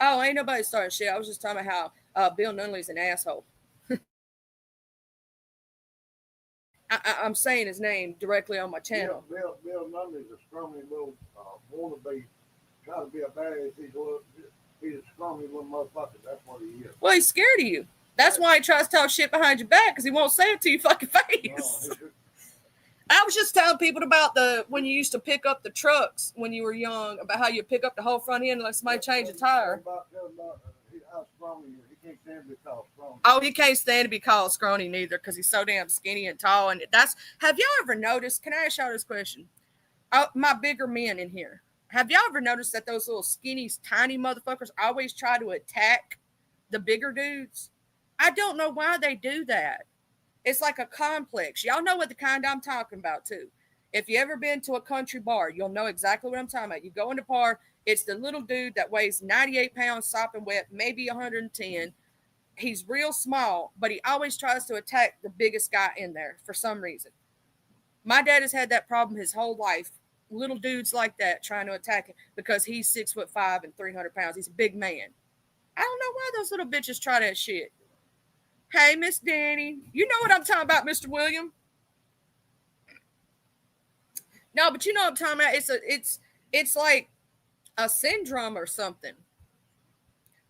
A: Oh, ain't nobody starting shit. I was just talking about how Bill Nunley's an asshole. I'm saying his name directly on my channel.
C: Yeah, Bill Nunley's a scrawny little wannabe, trying to be a badass. He's a scrawny little motherfucker. That's what he is.
A: Well, he's scared of you. That's why he tries to talk shit behind your back, because he won't say it to your fucking face. I was just telling people about when you used to pick up the trucks when you were young, about how you pick up the whole front end like somebody changed a tire.
C: How scrawny he can't stand to be called scrawny.
A: Oh, he can't stand to be called scrawny neither, because he's so damn skinny and tall. And have y'all ever noticed? Can I ask y'all this question? My bigger men in here. Have y'all ever noticed that those little skinny, tiny motherfuckers always try to attack the bigger dudes? I don't know why they do that. It's like a complex. Y'all know what the kind I'm talking about, too. If you ever been to a country bar, you'll know exactly what I'm talking about. You go in the bar, it's the little dude that weighs 98 pounds, sopping wet, maybe 110. He's real small, but he always tries to attack the biggest guy in there for some reason. My dad has had that problem his whole life. Little dudes like that trying to attack him because he's 6'5" and 300 pounds. He's a big man. I don't know why those little bitches try that shit. Hey, Miss Danny, you know what I'm talking about, Mr. William? No, but you know what I'm talking about. It's like a syndrome or something.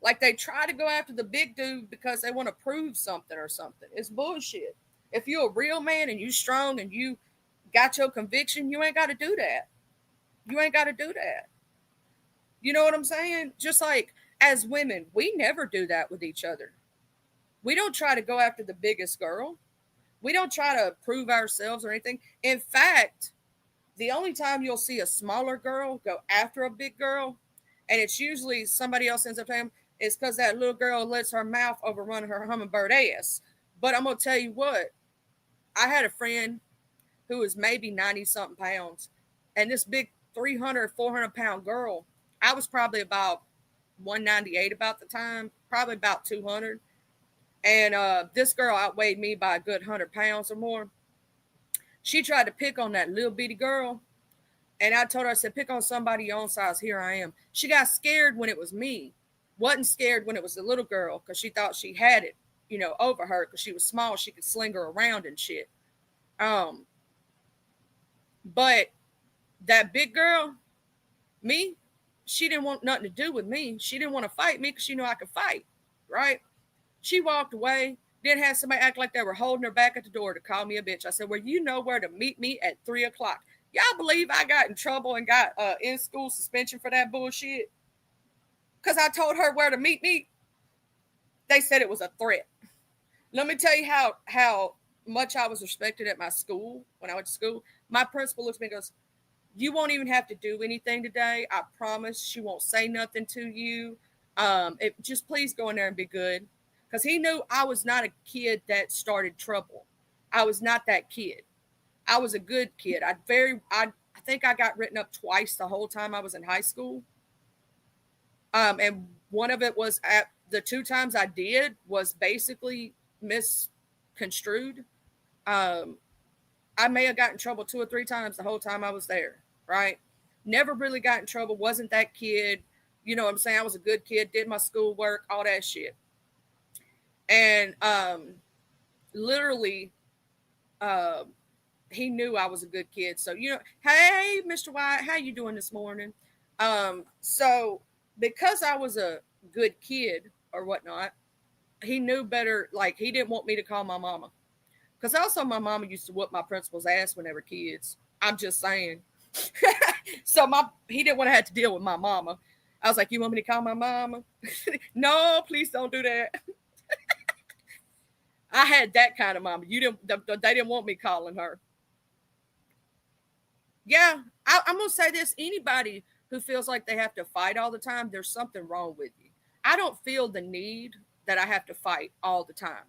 A: Like they try to go after the big dude because they want to prove something or something. It's bullshit. If you're a real man and you strong and you got your conviction, you ain't got to do that. You ain't got to do that. You know what I'm saying? Just like as women, we never do that with each other. We don't try to go after the biggest girl. We don't try to prove ourselves or anything. In fact, the only time you'll see a smaller girl go after a big girl, and it's usually somebody else ends up saying, is because that little girl lets her mouth overrun her hummingbird ass. But I'm going to tell you what, I had a friend who was maybe 90-something pounds, and this big 300, 400-pound girl, I was probably about 198 about the time, probably about 200. And this girl outweighed me by a good 100 pounds or more. She tried to pick on that little bitty girl. And I told her, I said, pick on somebody your own size. Here I am. She got scared when it was me. Wasn't scared when it was the little girl because she thought she had it, over her because she was small. She could sling her around and shit. But that big girl, me, she didn't want nothing to do with me. She didn't want to fight me because she knew I could fight, right? She walked away, then had somebody act like they were holding her back at the door to call me a bitch. I said, well, you know where to meet me at 3 o'clock. Y'all believe I got in trouble and got in-school suspension for that bullshit? Because I told her where to meet me. They said it was a threat. Let me tell you how much I was respected at my school when I went to school. My principal looks at me and goes, you won't even have to do anything today. I promise she won't say nothing to you. Just please go in there and be good. Because he knew I was not a kid that started trouble. I was not that kid. I was a good kid. I think I got written up twice the whole time I was in high school. And one of it was at the 2 times I did was basically misconstrued. I may have gotten in trouble 2 or 3 times the whole time I was there, right? Never really got in trouble, wasn't that kid. You know what I'm saying? I was a good kid, did my schoolwork, all that shit. And literally, he knew I was a good kid. So, hey, Mr. White, how you doing this morning? So because I was a good kid or whatnot, he knew better. Like, he didn't want me to call my mama. Because also my mama used to whoop my principal's ass when they were kids. I'm just saying. So he didn't want to have to deal with my mama. I was like, you want me to call my mama? No, please don't do that. I had that kind of mama. They didn't want me calling her. Yeah, I'm going to say this. Anybody who feels like they have to fight all the time, there's something wrong with you. I don't feel the need that I have to fight all the time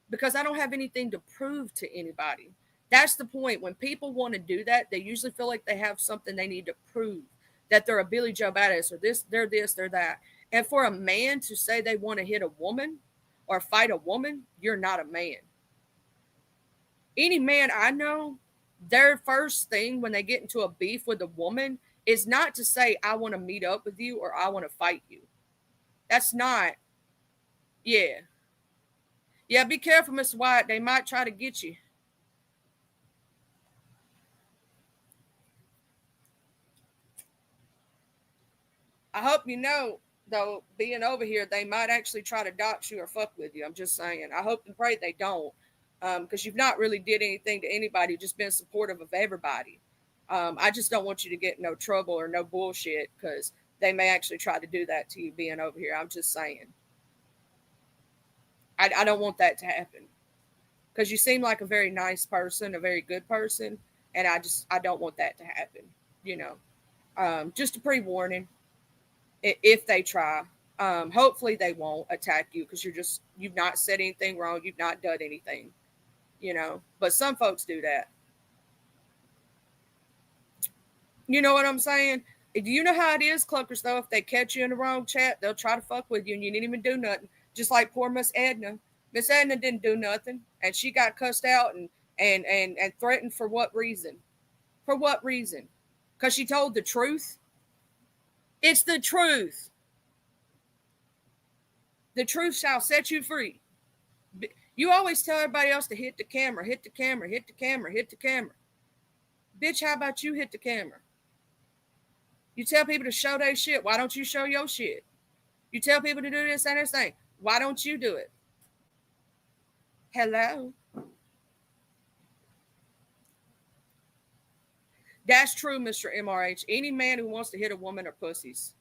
A: because I don't have anything to prove to anybody. That's the point. When people want to do that, they usually feel like they have something they need to prove, that they're a Billy Joe Badass or they're that. And for a man to say they want to hit a woman or fight a woman, you're not a man. Any man I know, their first thing when they get into a beef with a woman is not to say, I want to meet up with you or I want to fight you. That's not. Yeah. Yeah, be careful, Mr. White. They might try to get you. I hope you know, though, being over here, they might actually try to dox you or fuck with you. I'm just saying. I hope and pray they don't, because you've not really did anything to anybody, just been supportive of everybody. I just don't want you to get in no trouble or no bullshit, because they may actually try to do that to you being over here. I'm just saying. I don't want that to happen, because you seem like a very nice person, a very good person, and I don't want that to happen. Just a pre-warning. If they try, hopefully they won't attack you because you've not said anything wrong, you've not done anything, but some folks do that. You know what I'm saying? Do you know how it is, Cluckers, though? If they catch you in the wrong chat, they'll try to fuck with you and you didn't even do nothing. Just like poor Miss Edna. Miss Edna didn't do nothing and she got cussed out and threatened for what reason? For what reason? Because she told the truth? It's the truth. The truth shall set you free. You always tell everybody else to hit the camera, hit the camera, hit the camera, hit the camera. Bitch, how about you hit the camera? You tell people to show their shit. Why don't you show your shit? You tell people to do this and this thing. Why don't you do it? Hello? That's true, Mr. MRH. Any man who wants to hit a woman are pussies.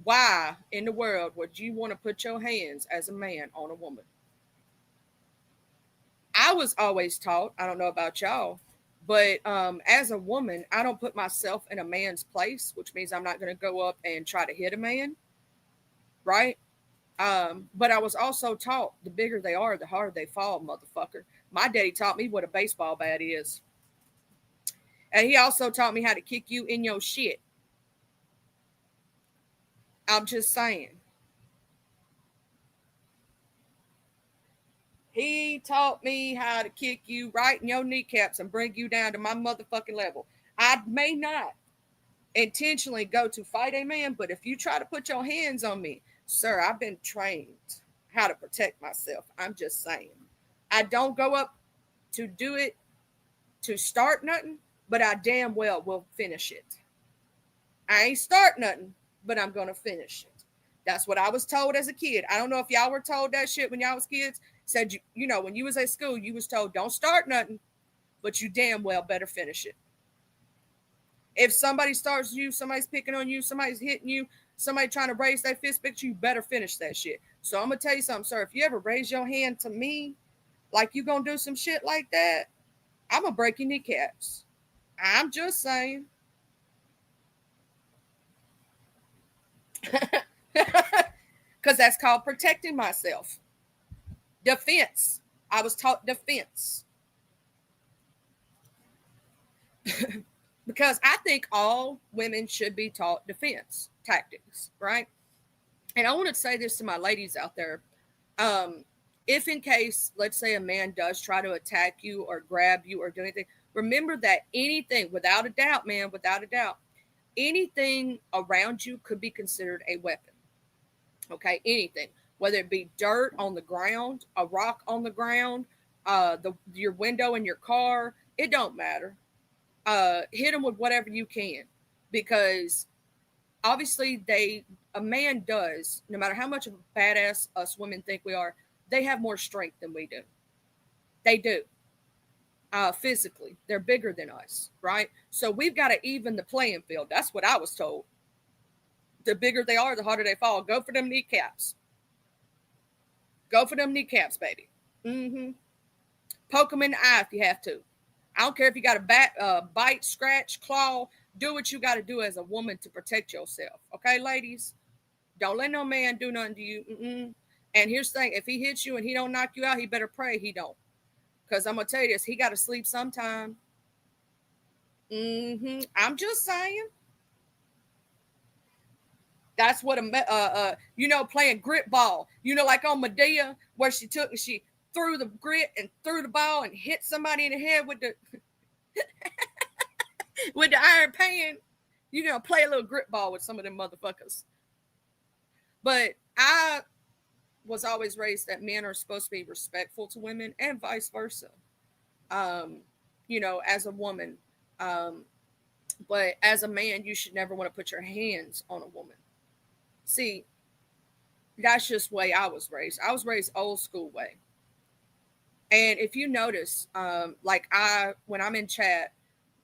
A: Why in the world would you want to put your hands as a man on a woman? I was always taught, I don't know about y'all, but as a woman, I don't put myself in a man's place, which means I'm not going to go up and try to hit a man, right? But I was also taught the bigger they are, the harder they fall, motherfucker. My daddy taught me what a baseball bat is. And he also taught me how to kick you in your shit. I'm just saying. He taught me how to kick you right in your kneecaps and bring you down to my motherfucking level. I may not intentionally go to fight a man, but if you try to put your hands on me, sir, I've been trained how to protect myself. I'm just saying. I don't go up to do it to start nothing, but I damn well will finish it. I ain't start nothing, but I'm going to finish it. That's what I was told as a kid. I don't know if y'all were told that shit when y'all was kids. Said, when you was at school, you was told, don't start nothing, but you damn well better finish it. If somebody starts you, somebody's picking on you, somebody's hitting you, somebody trying to raise their fist, but you better finish that shit. So I'm going to tell you something, sir. If you ever raise your hand to me like you going to do some shit like that, I'm going to break your kneecaps. I'm just saying. Because that's called protecting myself. Defense. I was taught defense. Because I think all women should be taught defense tactics, right? And I want to say this to my ladies out there. If in case, let's say a man does try to attack you or grab you or do anything, remember that anything, without a doubt, man, without a doubt, anything around you could be considered a weapon. Okay, anything, whether it be dirt on the ground, a rock on the ground, your window in your car, it don't matter. Hit them with whatever you can, because obviously a man does, no matter how much of a badass us women think we are, they have more strength than we do. They do. Physically, they're bigger than us, right? So we've got to even the playing field. That's what I was told. The bigger they are, the harder they fall. Go for them kneecaps. Go for them kneecaps, baby. Poke them in the eye if you have to. I don't care if you got a bite, scratch, claw. Do what you got to do as a woman to protect yourself. Okay, ladies? Don't let no man do nothing to you. And here's the thing. If he hits you and he don't knock you out, he better pray he don't. Because I'm going to tell you this. He got to sleep sometime. I'm just saying. That's what playing grit ball. Like on Medea, where she threw the grit and threw the ball and hit somebody in the head with the with the iron pan. Play a little grit ball with some of them motherfuckers. But I was always raised that men are supposed to be respectful to women and vice versa. As a woman. But as a man, you should never want to put your hands on a woman. See, that's just the way I was raised. I was raised old school way. And if you notice, when I'm in chat,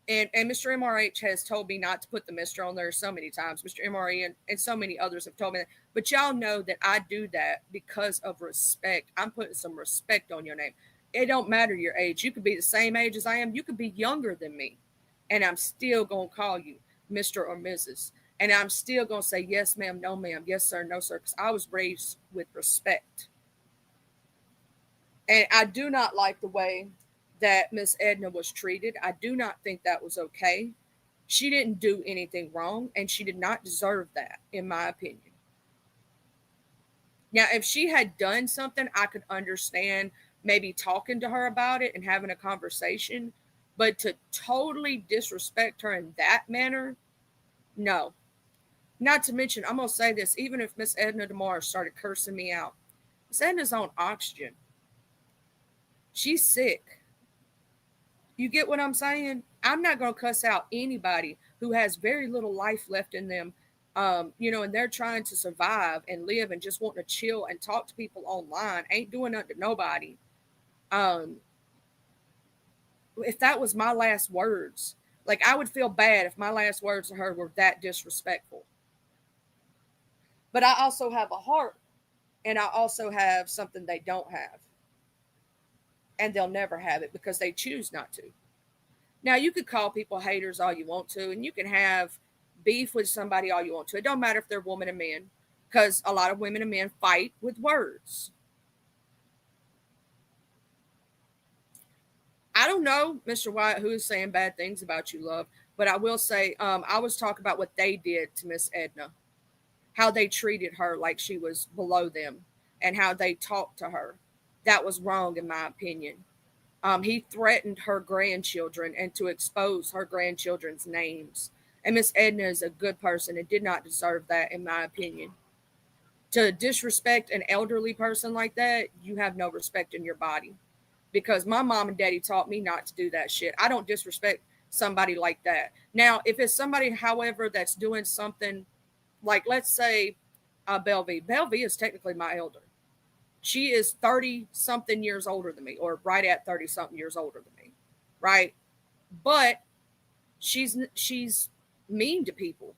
A: and Mr. MRH has told me not to put the Mr. on there so many times. Mr. MRE and so many others have told me that. But y'all know that I do that because of respect. I'm putting some respect on your name. It don't matter your age. You could be the same age as I am. You could be younger than me. And I'm still going to call you Mr. or Mrs. And I'm still going to say, yes, ma'am, no, ma'am, yes, sir, no, sir, because I was raised with respect. And I do not like the way that Miss Edna was treated. I do not think that was okay. She didn't do anything wrong, and she did not deserve that, in my opinion. Now, if she had done something, I could understand maybe talking to her about it and having a conversation. But to totally disrespect her in that manner, no. Not to mention, I'm going to say this, even if Miss Edna DeMar started cursing me out, Miss Edna's on oxygen. She's sick. You get what I'm saying? I'm not going to cuss out anybody who has very little life left in them, and they're trying to survive and live and just wanting to chill and talk to people online. Ain't doing nothing to nobody. If that was my last words, I would feel bad if my last words to her were that disrespectful. But I also have a heart, and I also have something they don't have. And they'll never have it because they choose not to. Now, you could call people haters all you want to, and you can have beef with somebody all you want to. It don't matter if they're woman and men, because a lot of women and men fight with words. I don't know, Mr. White, who is saying bad things about you, love, but I will say I was talking about what they did to Miss Edna, how they treated her like she was below them, and how they talked to her. That was wrong, in my opinion. He threatened her grandchildren and to expose her grandchildren's names. And Miss Edna is a good person and did not deserve that, in my opinion. To disrespect an elderly person like that, you have no respect in your body. Because my mom and daddy taught me not to do that shit. I don't disrespect somebody like that. Now, if it's somebody, however, that's doing something like, let's say, Belvie. Belvie is technically my elder. She is 30-something years older than me, or right at 30-something years older than me, right? But she's mean to people.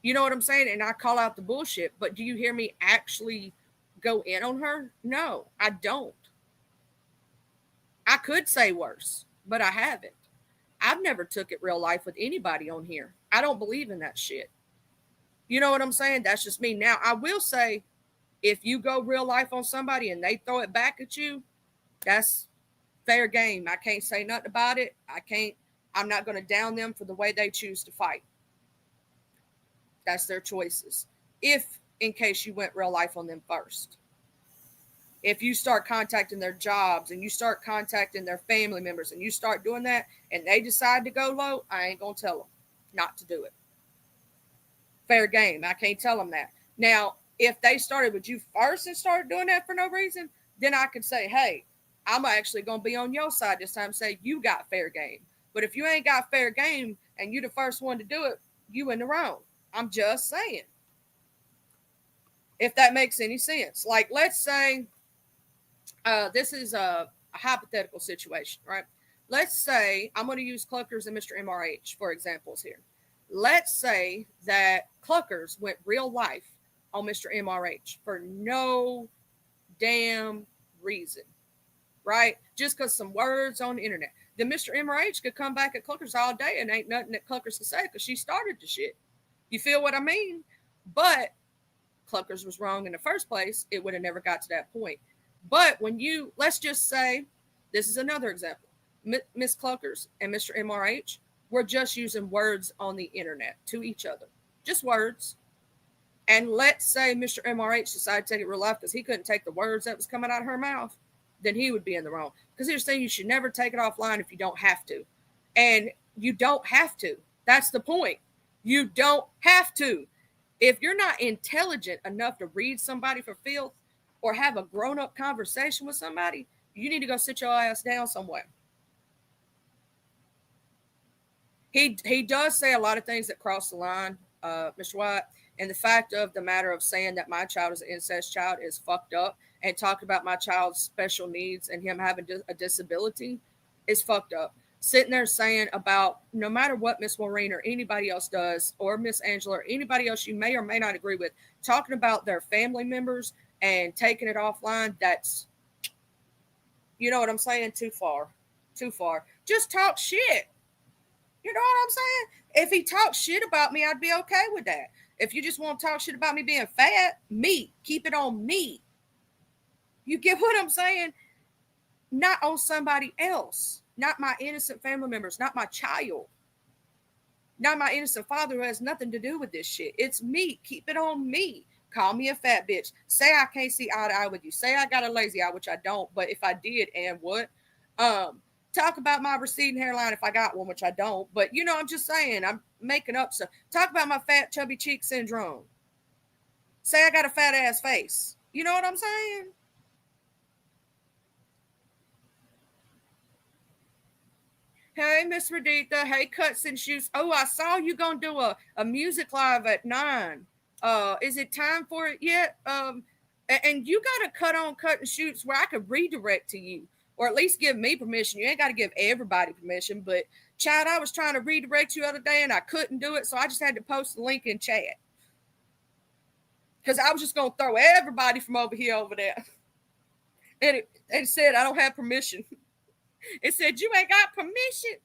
A: You know what I'm saying? And I call out the bullshit. But do you hear me actually go in on her? No, I don't. I could say worse, but I haven't. I've never took it real life with anybody on here. I don't believe in that shit. You know what I'm saying? That's just me. Now, I will say, if you go real life on somebody and they throw it back at you, That's fair game. I can't say nothing about it. I'm not going to down them for the way they choose to fight. That's their choices. If, in case you went real life on them first, if you start contacting their jobs and you start contacting their family members and you start doing that and they decide to go low, I ain't going to tell them not to do it. Fair game. I can't tell them that. Now, if they started with you first and started doing that for no reason, then I could say, hey, I'm actually going to be on your side this time, say you got fair game. But if you ain't got fair game and you the first one to do it, you in the wrong. I'm just saying. If that makes any sense. Like, let's say this is a hypothetical situation, right? Let's say I'm going to use Cluckers and Mr. MRH for examples here. Let's say that Cluckers went real life on Mr. MRH for no damn reason, right? Just because some words on the internet. Then Mr. MRH could come back at Cluckers all day and ain't nothing that Cluckers can say because she started the shit. You feel what I mean? But Cluckers was wrong in the first place. It would have never got to that point. But when you, let's just say, this is another example. Miss Cluckers and Mr. MRH were just using words on the internet to each other. Just words. And let's say Mr. MRH decided to take it real life because he couldn't take the words that was coming out of her mouth, then he would be in the wrong. Because here's the thing, you should never take it offline if you don't have to. And you don't have to. That's the point. You don't have to. If you're not intelligent enough to read somebody for filth or have a grown-up conversation with somebody, you need to go sit your ass down somewhere. He does say a lot of things that cross the line, Mr. White, and the fact of the matter of saying that my child is an incest child is fucked up, and talk about my child's special needs and him having a disability is fucked up. Sitting there saying about no matter what Miss Maureen or anybody else does, or Miss Angela or anybody else you may or may not agree with, talking about their family members and taking it offline, that's, you know what I'm saying? Too far. Just talk shit. You know what I'm saying? If he talks shit about me, I'd be okay with that. If you just want to talk shit about me being fat, me, keep it on me. You get what I'm saying? Not on somebody else. Not my innocent family members. Not my child. Not my innocent father who has nothing to do with this shit. It's me. Keep it on me. Call me a fat bitch. Say I can't see eye to eye with you. Say I got a lazy eye, which I don't. But if I did, and what? Talk about my receding hairline if I got one, which I don't. But, you know, I'm just saying. I'm making up stuff. Talk about my fat, chubby cheek syndrome. Say I got a fat ass face. You know what I'm saying? Hey, Miss Raditha. Hey, Cuts and Shoots. Oh, I saw you gonna do a music live at 9. Is it time for it yet? And you got to cut and shoots where I could redirect to you, or at least give me permission. You ain't got to give everybody permission, but child, I was trying to redirect you the other day and I couldn't do it, so I just had to post the link in chat because I was just gonna throw everybody from over here over there, and it said I don't have permission. It said you ain't got permission.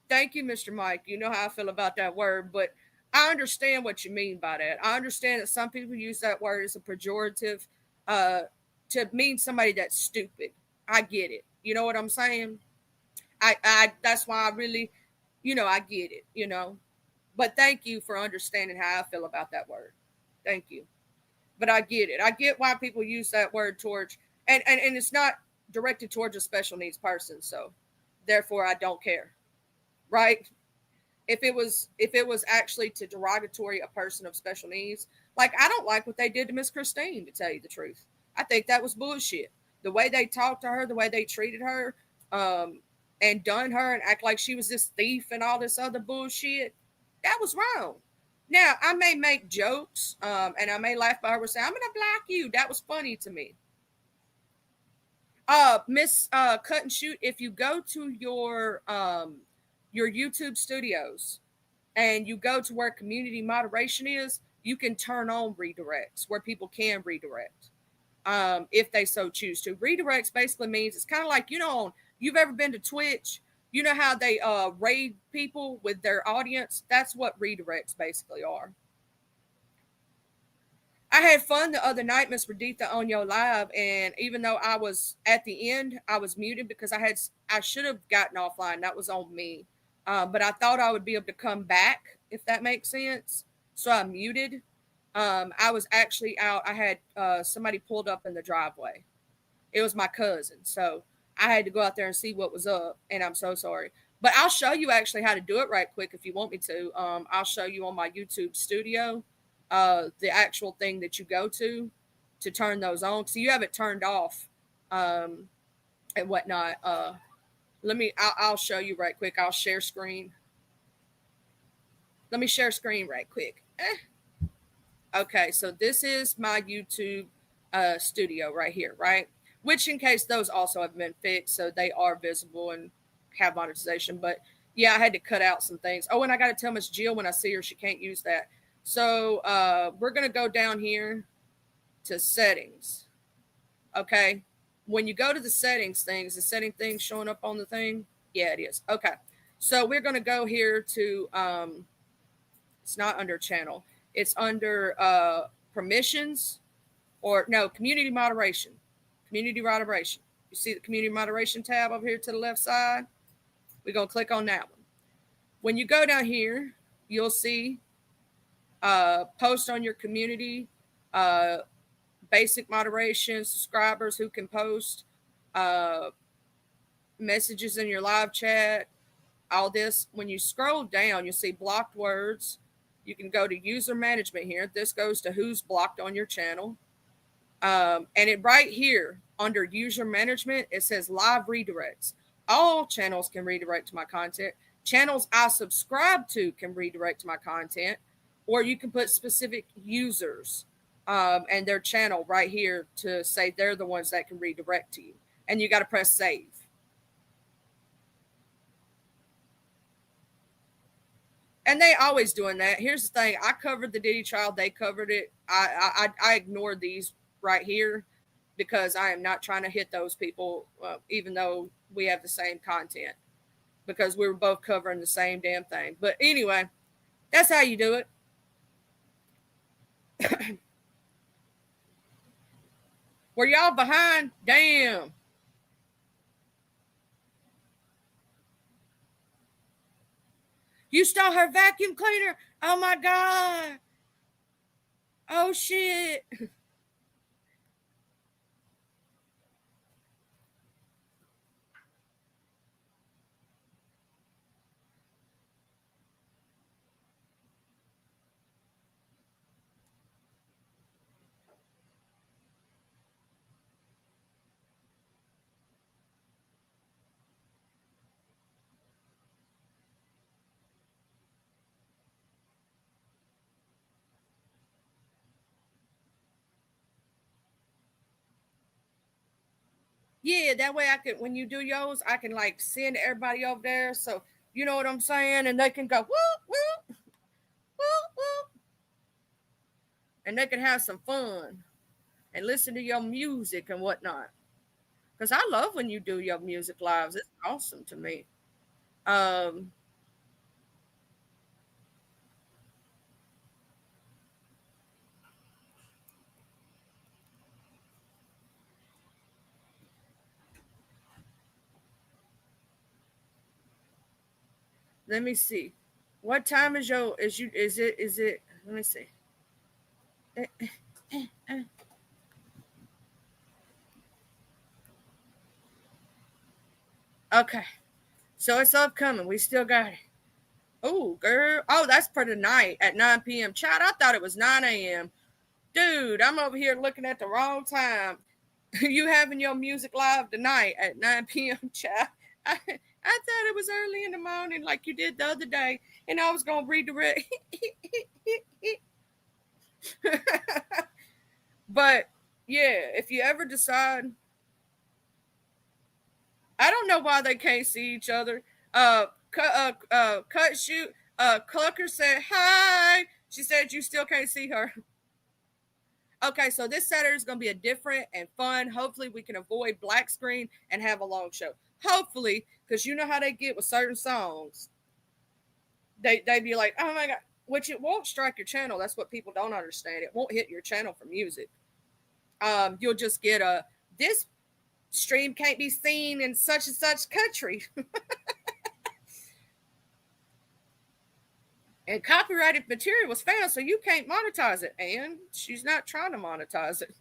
A: Thank you, Mr. Mike. You know how I feel about that word, but I understand what you mean by that. I understand that some people use that word as a pejorative to mean somebody that's stupid. I get it. You know what I'm saying? I that's why I really, I get it, But thank you for understanding how I feel about that word. Thank you. But I get it. I get why people use that word towards, and it's not directed towards a special needs person. So therefore I don't care. Right? If it was actually to derogatory a person of special needs, like I don't like what they did to Miss Christine, to tell you the truth. I think that was bullshit. The way they talked to her, the way they treated her, and done her and act like she was this thief and all this other bullshit, that was wrong. Now, I may make jokes, and I may laugh by her and say, I'm gonna block you. That was funny to me. Miss Cut and Shoot, if you go to your YouTube studios and you go to where community moderation is, you can turn on redirects where people can redirect if they so choose to. Redirects basically means it's kind of like, you've ever been to Twitch, you know how they raid people with their audience? That's what redirects basically are. I had fun the other night, Miss Raditha, on your live, and even though I was at the end, I was muted because I should have gotten offline. That was on me, but I thought I would be able to come back if that makes sense. So I muted. I was actually out. I had somebody pulled up in the driveway. It was my cousin, so I had to go out there and see what was up. And I'm so sorry, but I'll show you actually how to do it right quick if you want me to. I'll show you on my YouTube studio the actual thing that you go to turn those on. So you have it turned off and whatnot. I'll show you right quick. I'll share screen. Let me share screen right quick. Okay, so this is my YouTube studio right here, right? Which, in case those also have been fixed, so they are visible and have monetization. But yeah, I had to cut out some things. Oh, and I got to tell Miss Jill when I see her, she can't use that. So we're going to go down here to settings. Okay. When you go to the settings thing, is the setting thing showing up on the thing? Yeah, it is. Okay. So we're going to go here to, it's not under channel. It's under permissions or no, community moderation. Community moderation. You see the community moderation tab over here to the left side? We're going to click on that one. When you go down here, you'll see post on your community, basic moderation, subscribers who can post, messages in your live chat, all this. When you scroll down, you'll see blocked words. You can go to user management here. This goes to who's blocked on your channel. And it right here under user management, it says live redirects. All channels can redirect to my content. Channels I subscribe to can redirect to my content, or you can put specific users and their channel right here to say they're the ones that can redirect to you. And you got to press save. And they always doing that. Here's the thing. I covered the Diddy trial. They covered it. I ignored these right here because I am not trying to hit those people, even though we have the same content, because we were both covering the same damn thing. But anyway, that's how you do it. Were y'all behind? Damn. You stole her vacuum cleaner? Oh my God. Oh shit. Yeah, that way I can, when you do yours, I can like send everybody over there. So you know what I'm saying? And they can go, whoop, whoop, whoop, whoop. And they can have some fun and listen to your music and whatnot. Because I love when you do your music lives. It's awesome to me. Um, let me see. What time is it? Let me see. Okay. So it's upcoming. We still got it. Oh, girl. Oh, that's for tonight at 9 p.m. Chad, I thought it was 9 a.m. Dude, I'm over here looking at the wrong time. You having your music live tonight at 9 p.m. Chad? I thought it was early in the morning like you did the other day, and I was going to redirect. But yeah, if you ever decide, I don't know why they can't see each other. Cut shoot. Clucker said hi. She said you still can't see her. Okay, so this Saturday is going to be a different and fun. Hopefully, we can avoid black screen and have a long show. Hopefully, because you know how they get with certain songs. They be like, oh my God, which it won't strike your channel. That's what people don't understand. It won't hit your channel for music. You'll just get this stream can't be seen in such and such country. And copyrighted material was found, so you can't monetize it. And she's not trying to monetize it.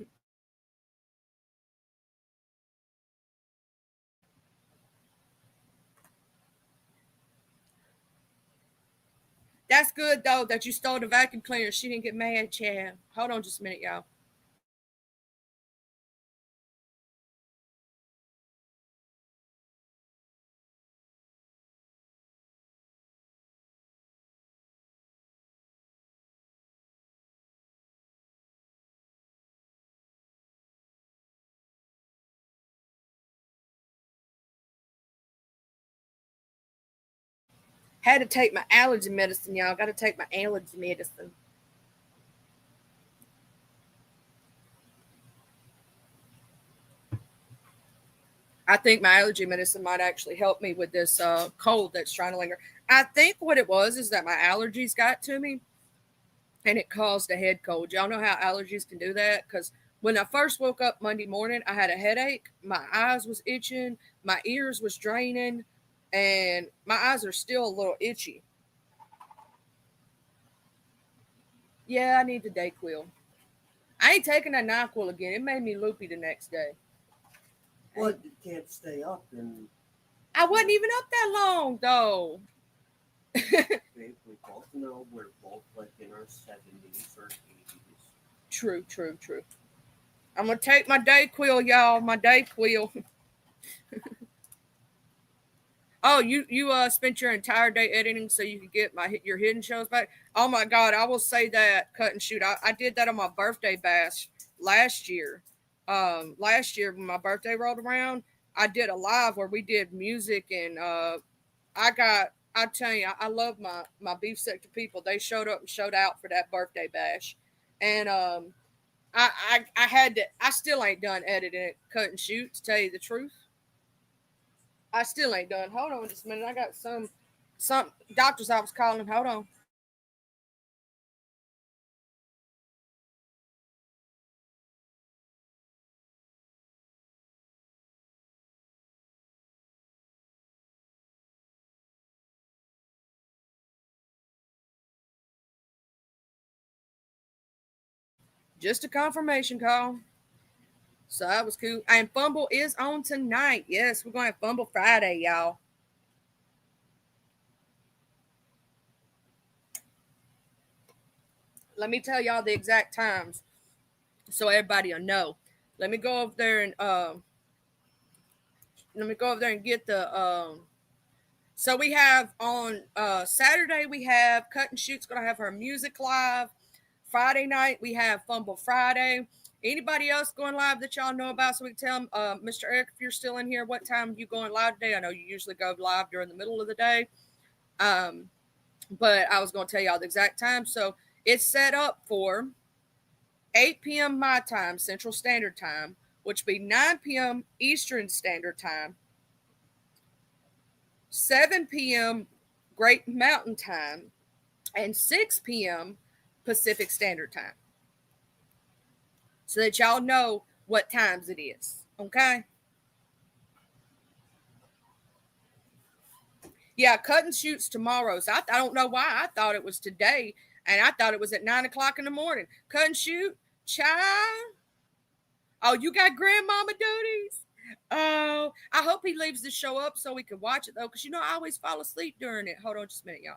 A: That's good, though, that you stole the vacuum cleaner. She didn't get mad, Chad. Hold on just a minute, y'all. Had to take my allergy medicine, y'all. Got to take my allergy medicine. I think my allergy medicine might actually help me with this cold that's trying to linger. I think what it was is that my allergies got to me and it caused a head cold. Y'all know how allergies can do that? Because when I first woke up Monday morning, I had a headache. My eyes was itching. My ears was draining. And my eyes are still a little itchy. Yeah, I need the Dayquil. I ain't taking that NyQuil again. It made me loopy the next day.
D: Well, you can't stay up and
A: I wasn't even up that long, though.
D: we both know we're both like in our 70s or 80s.
A: True. I'm going to take my Dayquil, y'all. My Dayquil. Oh, you spent your entire day editing so you could get your hidden shows back? Oh, my God. I will say that, cut and shoot. I did that on my birthday bash last year. Last year when my birthday rolled around, I did a live where we did music and I tell you, I love my beef sector people. They showed up and showed out for that birthday bash. And I had to, I still ain't done editing it, cut and shoot, to tell you the truth. I still ain't done. Hold on just a minute. I got some doctor's office calling. Hold on. Just a confirmation call. So that was cool. And Fumble is on tonight. Yes, we're going to have Fumble Friday, y'all. Let me tell y'all the exact times so everybody will know. Let me go over there and get the so we have on Saturday we have Cut and Shoot's gonna have her music live. Friday night we have Fumble Friday. Anybody else going live that y'all know about so we can tell them, Mr. Eric, if you're still in here, what time you going live today? I know you usually go live during the middle of the day. But I was going to tell y'all the exact time. So it's set up for 8 p.m. my time, Central Standard Time, which would be 9 p.m. Eastern Standard Time, 7 p.m. Great Mountain Time, and 6 p.m. Pacific Standard Time. So that y'all know what times it is. Okay? Yeah, Cut and Shoot's tomorrow. So I don't know why. I thought it was today. And I thought it was at 9 o'clock in the morning. Cut and Shoot, child. Oh, you got grandmama duties? Oh, I hope he leaves the show up so we can watch it, though. Because, I always fall asleep during it. Hold on just a minute, y'all.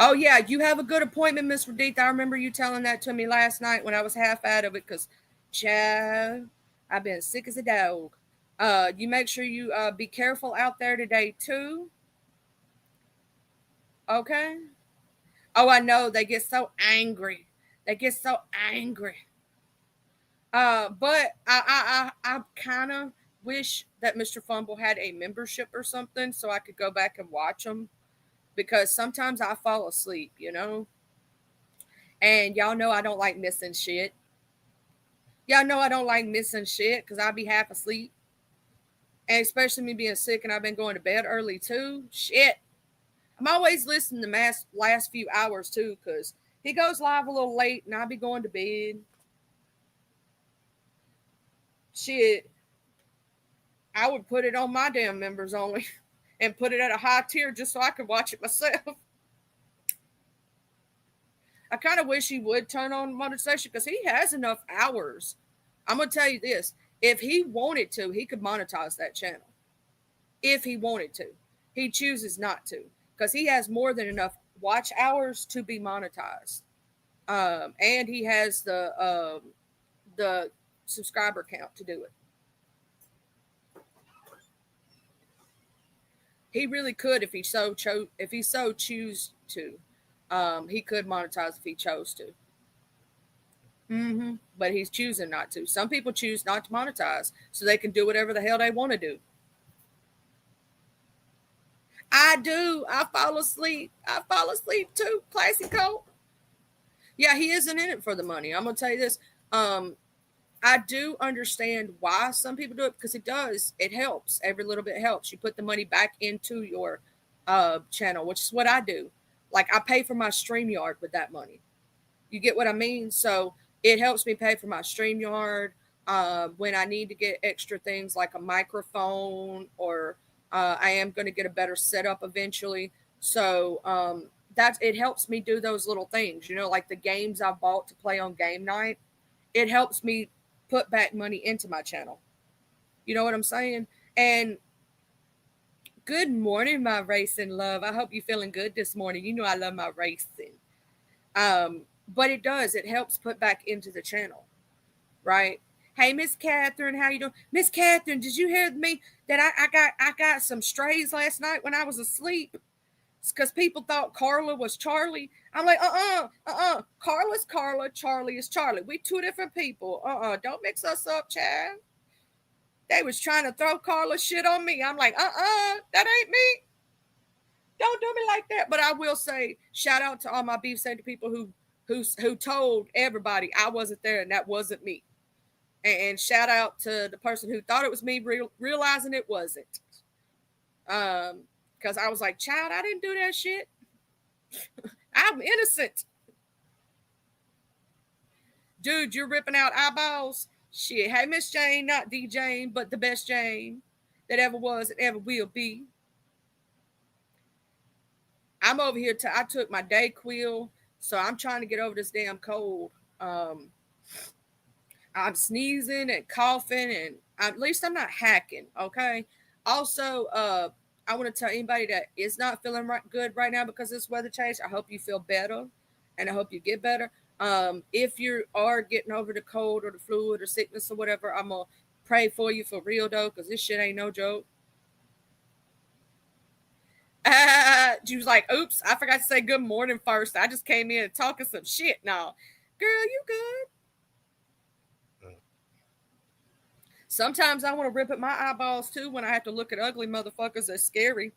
A: Oh yeah, you have a good appointment, Miss Raditha. I remember you telling that to me last night when I was half out of it because, child, I've been sick as a dog. You make sure you be careful out there today too. Okay. Oh, I know they get so angry. They get so angry. But I kind of wish that Mr. Fumble had a membership or something so I could go back and watch them because sometimes I fall asleep, you know. And y'all know I don't like missing shit. Y'all know I don't like missing shit because I'll be half asleep. And especially me being sick and I've been going to bed early too. Shit. I'm always listening to Mass last few hours too because he goes live a little late and I'll be going to bed. Shit. I would put it on my damn members only and put it at a high tier just so I could watch it myself. I kind of wish he would turn on monetization because he has enough hours. I'm going to tell you this. If he wanted to, he could monetize that channel. If he wanted to. He chooses not to because he has more than enough watch hours to be monetized. And he has the subscriber count to do it. He really could if he so choose to. He could monetize if he chose to. But he's choosing not to. Some people choose not to monetize so they can do whatever the hell they want to do. I do. I fall asleep. I fall asleep too. Classy Cole. Yeah, he isn't in it for the money. I'm gonna tell you this. I do understand why some people do it because it does. It helps. Every little bit helps. You put the money back into your channel, which is what I do. Like I pay for my StreamYard with that money. You get what I mean? So it helps me pay for my StreamYard when I need to get extra things like a microphone or I am going to get a better setup eventually. So it helps me do those little things, you know, like the games I bought to play on game night. It helps me put back money into my channel. You know what I'm saying? And good morning, my racing love. I hope you're feeling good this morning. You know I love my racing. But it does. It helps put back into the channel, right? Hey, Miss Catherine, how you doing? Miss Catherine, did you hear me that I got some strays last night when I was asleep? Because people thought Carla was Charlie. I'm like, Carla's Carla, Charlie is Charlie. We two different people. Don't mix us up, Chad. They was trying to throw Carla shit on me. I'm like, that ain't me. Don't do me like that. But I will say, shout out to all my beef safety people who told everybody I wasn't there and that wasn't me. And shout out to the person who thought it was me, realizing it wasn't. Because I was like, child, I didn't do that shit. I'm innocent. Dude, you're ripping out eyeballs. Shit. Hey, Miss Jane, not D Jane, but the best Jane that ever was and ever will be. I'm over here. I took my Dayquil, so I'm trying to get over this damn cold. I'm sneezing and coughing, and at least I'm not hacking. Okay. Also, I want to tell anybody that is not feeling good right now because of this weather change. I hope you feel better, and I hope you get better. If you are getting over the cold or the flu or the sickness or whatever, I'm gonna pray for you for real though, because this shit ain't no joke. She was like, oops, I forgot to say good morning first. I just came in and talking some shit now. Girl, you good? Sometimes I want to rip at my eyeballs too when I have to look at ugly motherfuckers that's scary.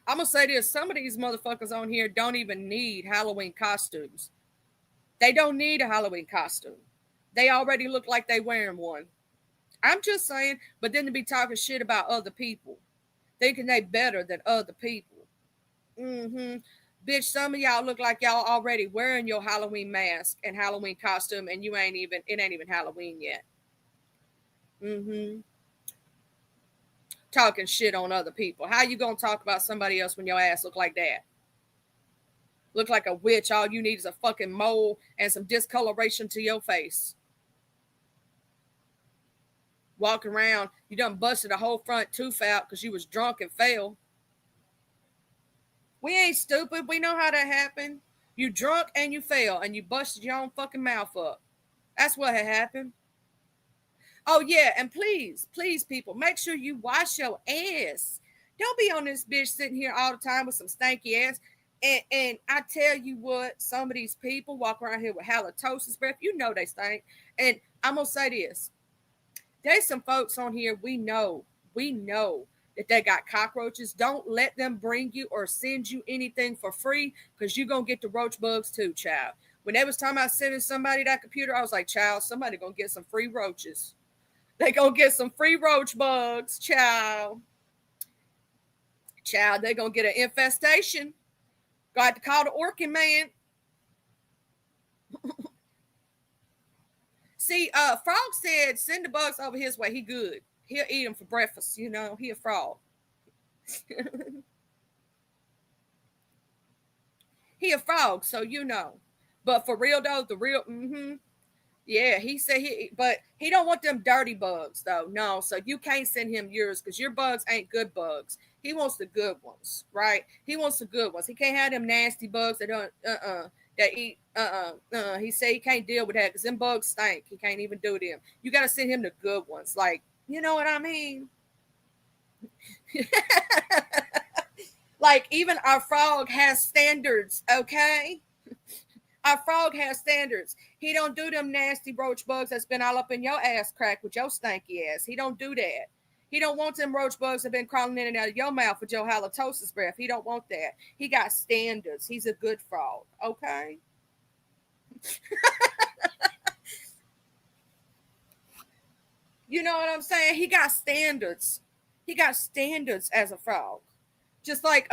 A: I'm going to say this. Some of these motherfuckers on here don't even need Halloween costumes. They don't need a Halloween costume. They already look like they wearing one. I'm just saying, but then to be talking shit about other people, thinking they better than other people. Bitch, some of y'all look like y'all already wearing your Halloween mask and Halloween costume, and it ain't even Halloween yet. Talking shit on other people. How you gonna talk about somebody else when your ass look like that? Look like a witch. All you need is a fucking mole and some discoloration to your face. Walking around, you done busted a whole front tooth out because you was drunk and fell. We ain't stupid. We know how that happened. You drunk and you fell and you busted your own fucking mouth up. That's what had happened. Oh yeah, and please, please, people, make sure you wash your ass. Don't be on this bitch sitting here all the time with some stanky ass. And I tell you what, some of these people walk around here with halitosis breath. You know they stink. And I'm gonna say this: there's some folks on here we know that they got cockroaches. Don't let them bring you or send you anything for free because you're gonna get the roach bugs too, child. When they was talking about sending somebody that computer, I was like, child, somebody gonna get some free roaches. They gonna get some free roach bugs, child. Child, they gonna get an infestation. Got to call the Orkin man. See, Frog said send the bugs over his way. He good. He'll eat them for breakfast. You know, he a frog. He a frog, so you know. But for real though, the real, yeah, he said but he don't want them dirty bugs though. No, so you can't send him yours because your bugs ain't good bugs. He wants the good ones, right? He wants the good ones. He can't have them nasty bugs that don't, that eat, He say he can't deal with that because them bugs stink. He can't even do them. You got to send him the good ones, like, you know what I mean? Like even our frog has standards, okay? Our frog has standards. He don't do them nasty roach bugs that's been all up in your ass crack with your stanky ass. He don't do that. He don't want them roach bugs that been crawling in and out of your mouth with your halitosis breath. He don't want that. He got standards. He's a good frog, okay? You know what I'm saying? He got standards. He got standards as a frog. Just like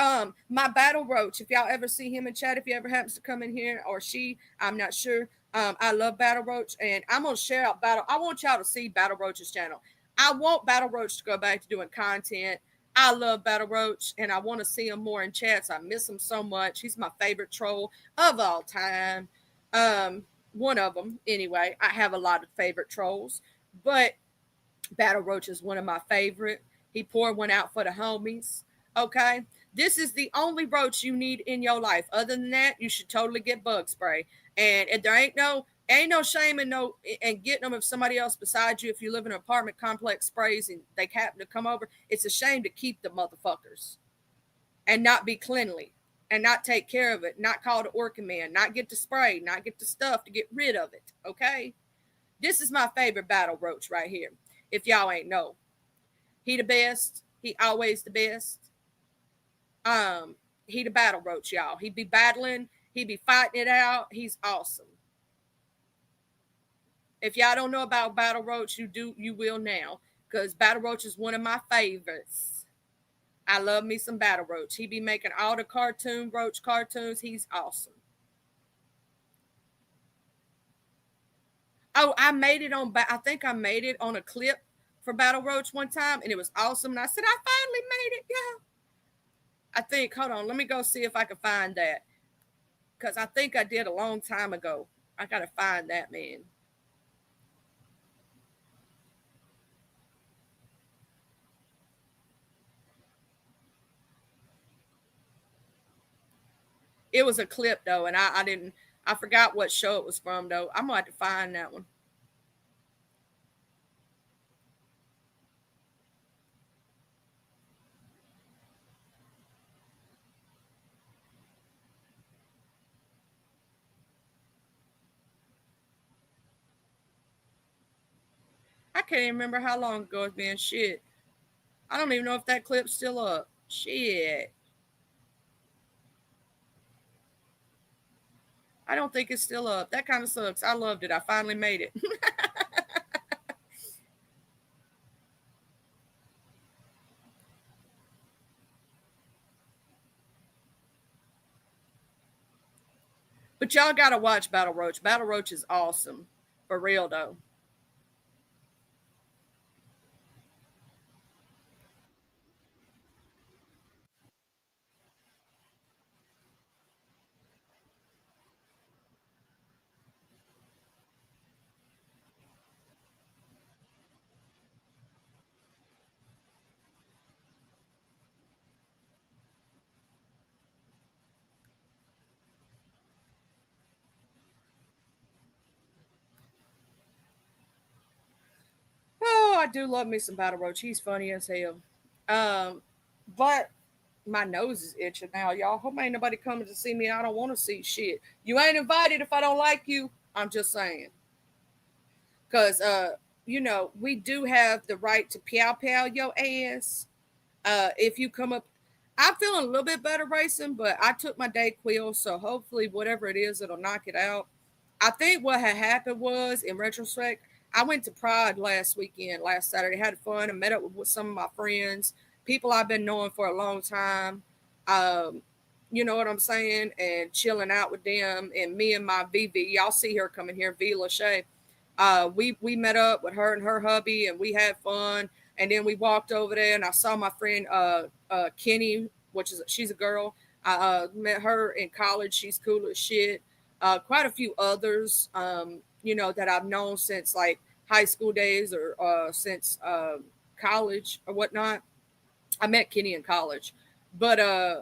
A: my battle roach. If y'all ever see him in chat, if he ever happens to come in here or she, I'm not sure. I love Battle Roach, and I'm gonna share out Battle. I want y'all to see Battle Roach's channel. I want Battle Roach to go back to doing content. I love Battle Roach, and I want to see him more in chats. I miss him so much. He's my favorite troll of all time. One of them, anyway. I have a lot of favorite trolls, but Battle Roach is one of my favorite. He poured one out for the homies. Okay. This is the only roach you need in your life. Other than that, you should totally get bug spray. And if there ain't no shame in getting them if somebody else beside you, if you live in an apartment complex sprays and they happen to come over, it's a shame to keep the motherfuckers and not be cleanly and not take care of it, not call the Orkin man, not get the spray, not get the stuff to get rid of it. Okay. This is my favorite battle roach right here. If y'all ain't know, he the best. He always the best. He the battle roach, y'all. He be battling. He be fighting it out. He's awesome. If y'all don't know about battle roach, you will now, because battle roach is one of my favorites. I love me some battle roach. He be making all the roach cartoons. He's awesome. Oh, I think I made it on a clip for Battle Roach one time, and it was awesome. And I said, I finally made it, yeah. I think, hold on, let me go see if I can find that. Because I think I did a long time ago. I got to find that, man. It was a clip, though, and I forgot what show it was from, though. I'm going to have to find that one. I can't even remember how long ago it's been. Shit. I don't even know if that clip's still up. Shit. I don't think it's still up. That kind of sucks. I loved it. I finally made it. But y'all got to watch Battle Roach. Battle Roach is awesome. For real, though. I do love me some Battle Roach. He's funny as hell. But my nose is itching now, y'all. Hope ain't nobody coming to see me. I don't want to see shit. You ain't invited if I don't like you. I'm just saying. Because, we do have the right to pow your ass. If you come up, I'm feeling a little bit better racing, but I took my Dayquil, so hopefully whatever it is, it'll knock it out. I think what had happened was, in retrospect, I went to Pride last Saturday, had fun, and met up with some of my friends, people I've been knowing for a long time. You know what I'm saying? And chilling out with them, and me and my VV, y'all see her coming here, V. Lachey. We met up with her and her hubby, and we had fun. And then we walked over there, and I saw my friend Kenny, she's a girl. I met her in college. She's cool as shit. Quite a few others, that I've known since like high school days or since college or whatnot. I met Kenny in college, but I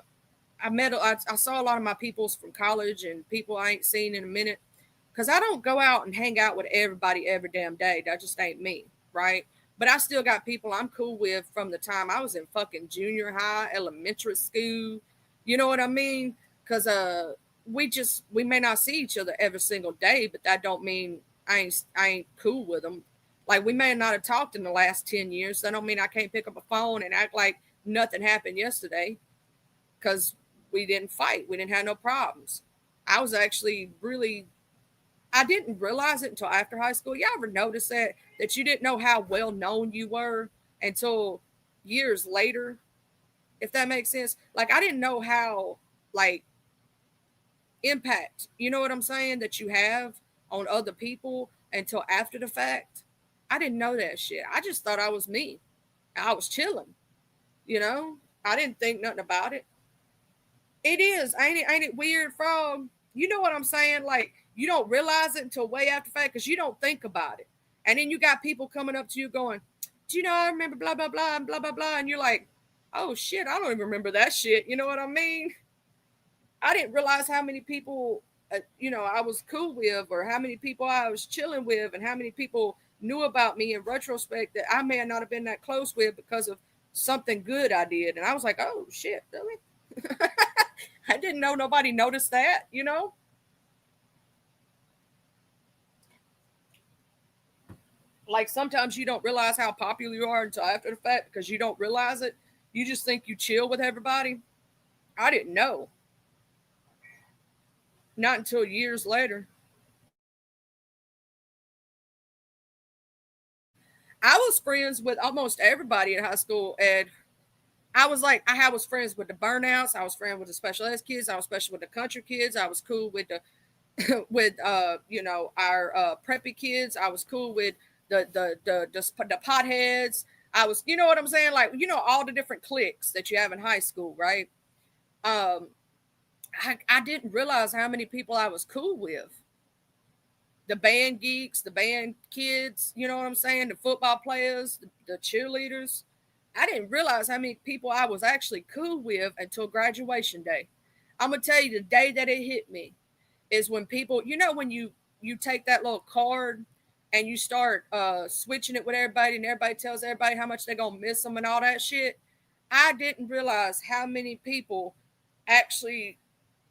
A: saw a lot of my peoples from college and people I ain't seen in a minute, because I don't go out and hang out with everybody every damn day. That just ain't me, right? But I still got people I'm cool with from the time I was in fucking junior high, elementary school. You know what I mean? Because we may not see each other every single day, but that don't mean I ain't cool with them. Like, we may not have talked in the last 10 years. That don't mean I can't pick up a phone and act like nothing happened yesterday, because we didn't fight. We didn't have no problems. I was actually I didn't realize it until after high school. Y'all ever notice that you didn't know how well known you were until years later? If that makes sense. Like, I didn't know how, like, impact, you know what I'm saying, that you have on other people until after the fact. I didn't know that shit. I just thought I was me. I was chilling. I didn't think nothing about it. It is. Ain't it weird, Frog? You know what I'm saying? Like, you don't realize it until way after the fact because you don't think about it. And then you got people coming up to you going, do you know, I remember blah, blah, blah, and blah, blah, blah. And you're like, oh, shit, I don't even remember that shit. You know what I mean? I didn't realize how many people, I was cool with, or how many people I was chilling with, and how many people knew about me in retrospect that I may not have been that close with because of something good I did. And I was like, oh, shit, really? I didn't know nobody noticed that, Like, sometimes you don't realize how popular you are until after the fact because you don't realize it. You just think you chill with everybody. I didn't know. Not until years later. I was friends with almost everybody in high school, and I was friends with the burnouts. I was friends with the special ed kids. I was special with the country kids. I was cool with the with our preppy kids. I was cool with the potheads. I was, you know what I'm saying? Like, all the different cliques that you have in high school, right? I didn't realize how many people I was cool with. The band geeks, the band kids, you know what I'm saying? The football players, the cheerleaders. I didn't realize how many people I was actually cool with until graduation day. I'm going to tell you, the day that it hit me is when people, when you take that little card and you start switching it with everybody, and everybody tells everybody how much they're going to miss them and all that shit. I didn't realize how many people actually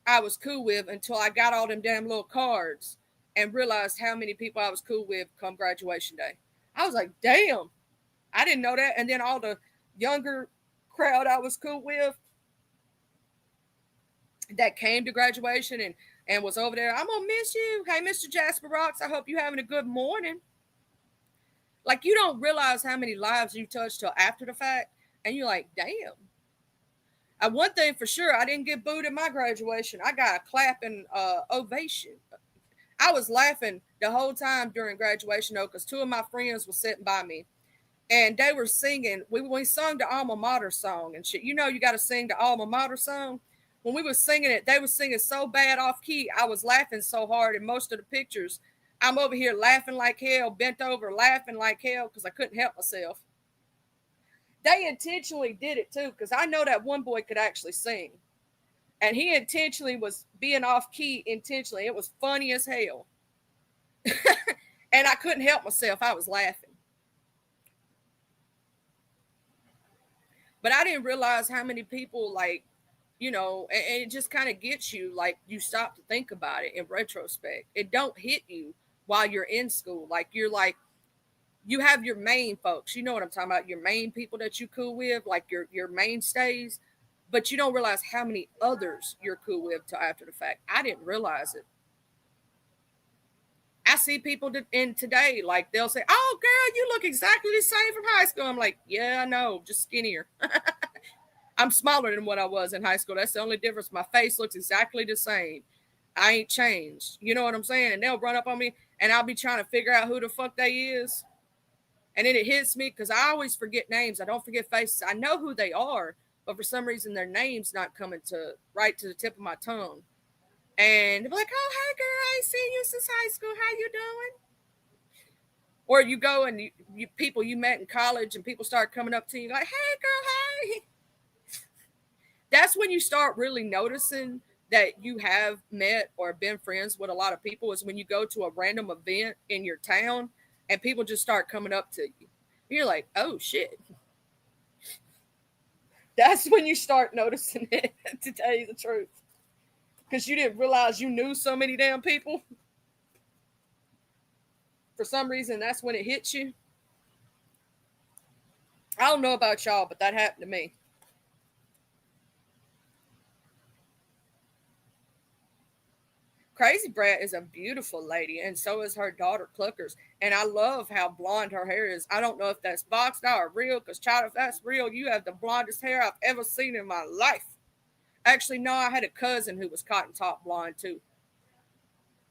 A: I was cool with until I got all them damn little cards and realized how many people I was cool with come graduation day. I was like, damn, I didn't know that. And then all the younger crowd I was cool with that came to graduation and was over there, I'm going to miss you. Hey, Mr. Jasper Rocks, I hope you're having a good morning. Like, you don't realize how many lives you touched till after the fact. And you're like, damn. One thing for sure, I didn't get booed at my graduation. I got a clapping ovation. I was laughing the whole time during graduation, though, because two of my friends were sitting by me. And they were singing. We sung the alma mater song and shit. You got to sing the alma mater song. When we were singing it, they were singing so bad off key. I was laughing so hard in most of the pictures. I'm over here laughing like hell, bent over, laughing like hell because I couldn't help myself. They intentionally did it too, because I know that one boy could actually sing. And he intentionally was being off key intentionally. It was funny as hell. And I couldn't help myself. I was laughing. But I didn't realize how many people, like, you know, and it just kind of gets you, like, you stop to think about it in retrospect. It don't hit you while you're in school. Like, you're like, you have your main folks, you know what I'm talking about, your main people that you cool with, like your mainstays, but you don't realize how many others you're cool with till after the fact. I didn't realize it. I see people in today, like they'll say, "Oh, girl, you look exactly the same from high school." I'm like, "Yeah, I know, just skinnier." I'm smaller than what I was in high school. That's the only difference. My face looks exactly the same. I ain't changed. You know what I'm saying? And they'll run up on me, and I'll be trying to figure out who the fuck they is. And then it hits me because I always forget names. I don't forget faces. I know who they are, but for some reason their name's not coming to right to the tip of my tongue. And they're like, "Oh, hey girl, I ain't seen you since high school. How you doing?" Or you go and you people you met in college and people start coming up to you like, "Hey girl, hey." That's when you start really noticing that you have met or been friends with a lot of people, is when you go to a random event in your town and people just start coming up to you. You're like, "Oh shit." That's when you start noticing it, to tell you the truth. Because you didn't realize you knew so many damn people. For some reason, that's when it hits you. I don't know about y'all, but that happened to me. Crazy Brat is a beautiful lady, and so is her daughter Cluckers. And I love how blonde her hair is. I don't know if that's boxed out or real, because child, if that's real, you have the blondest hair I've ever seen in my life. Actually, no, I had a cousin who was cotton top blonde too.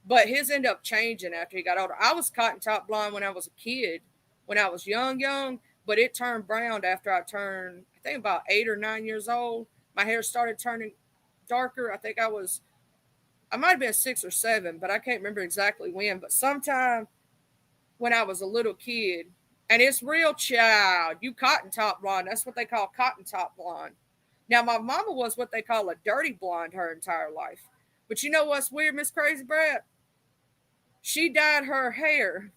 A: But his ended up changing after he got older. I was cotton top blonde when I was a kid, when I was young, but it turned brown after I turned, I think, about 8 or 9 years old. My hair started turning darker. I might have been 6 or 7, but I can't remember exactly when. But sometime when I was a little kid, and it's real, child, you cotton top blonde. That's what they call cotton top blonde. Now, my mama was what they call a dirty blonde her entire life. But you know what's weird, Miss Crazy Brat? She dyed her hair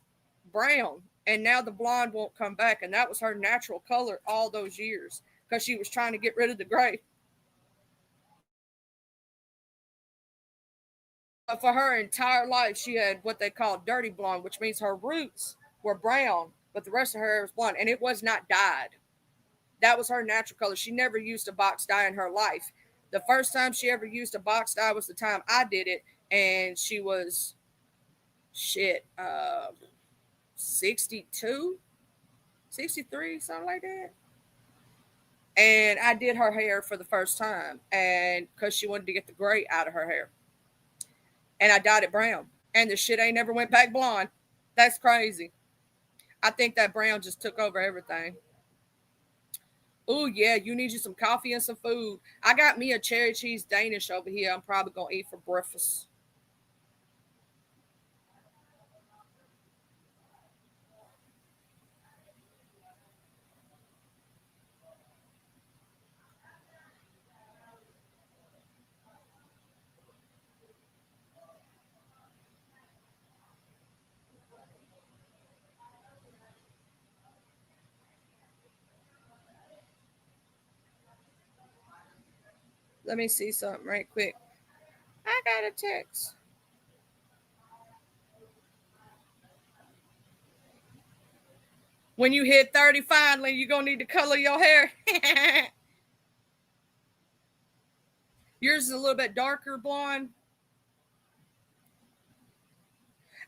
A: brown, and now the blonde won't come back. And that was her natural color all those years because she was trying to get rid of the gray. But for her entire life, she had what they call dirty blonde, which means her roots were brown, but the rest of her hair was blonde, and it was not dyed. That was her natural color. She never used a box dye in her life. The first time she ever used a box dye was the time I did it, and she was 62, 63, something like that. And I did her hair for the first time, and because she wanted to get the gray out of her hair, and I dyed it brown, and the shit ain't never went back blonde. That's crazy. I think that brown just took over everything. Oh yeah, you need you some coffee and some food. I got me a cherry cheese Danish over here. I'm probably gonna eat for breakfast. Let me see something right quick. I got a text. When you hit 30 finally, you're gonna need to color your hair. Yours is a little bit darker blonde.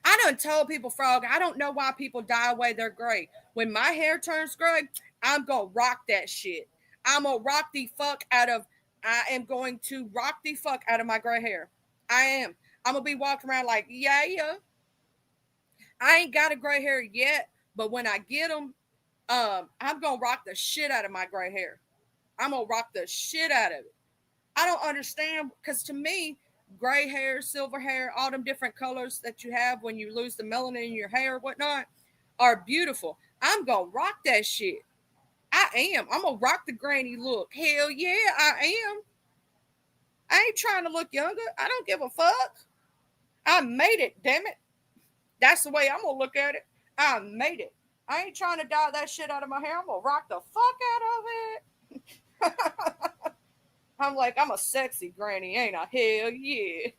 A: I done told people, Frog, I don't know why people dye away their gray. When my hair turns gray, I'm gonna rock that shit. I'm gonna rock the fuck out of I am going to rock the fuck out of my gray hair. I am. I'm gonna be walking around like, yeah, yeah. I ain't got a gray hair yet, but when I get them, I'm gonna rock the shit out of my gray hair. I'm gonna rock the shit out of it. I don't understand because to me, gray hair, silver hair, all them different colors that you have when you lose the melanin in your hair, whatnot, are beautiful. I'm gonna rock that shit. I am. I'm gonna rock the granny look. Hell yeah, I am. I ain't trying to look younger. I don't give a fuck. I made it, damn it. That's the way I'm gonna look at it. I made it. I ain't trying to dye that shit out of my hair. I'm gonna rock the fuck out of it. I'm like, I'm a sexy granny, ain't I? Hell yeah.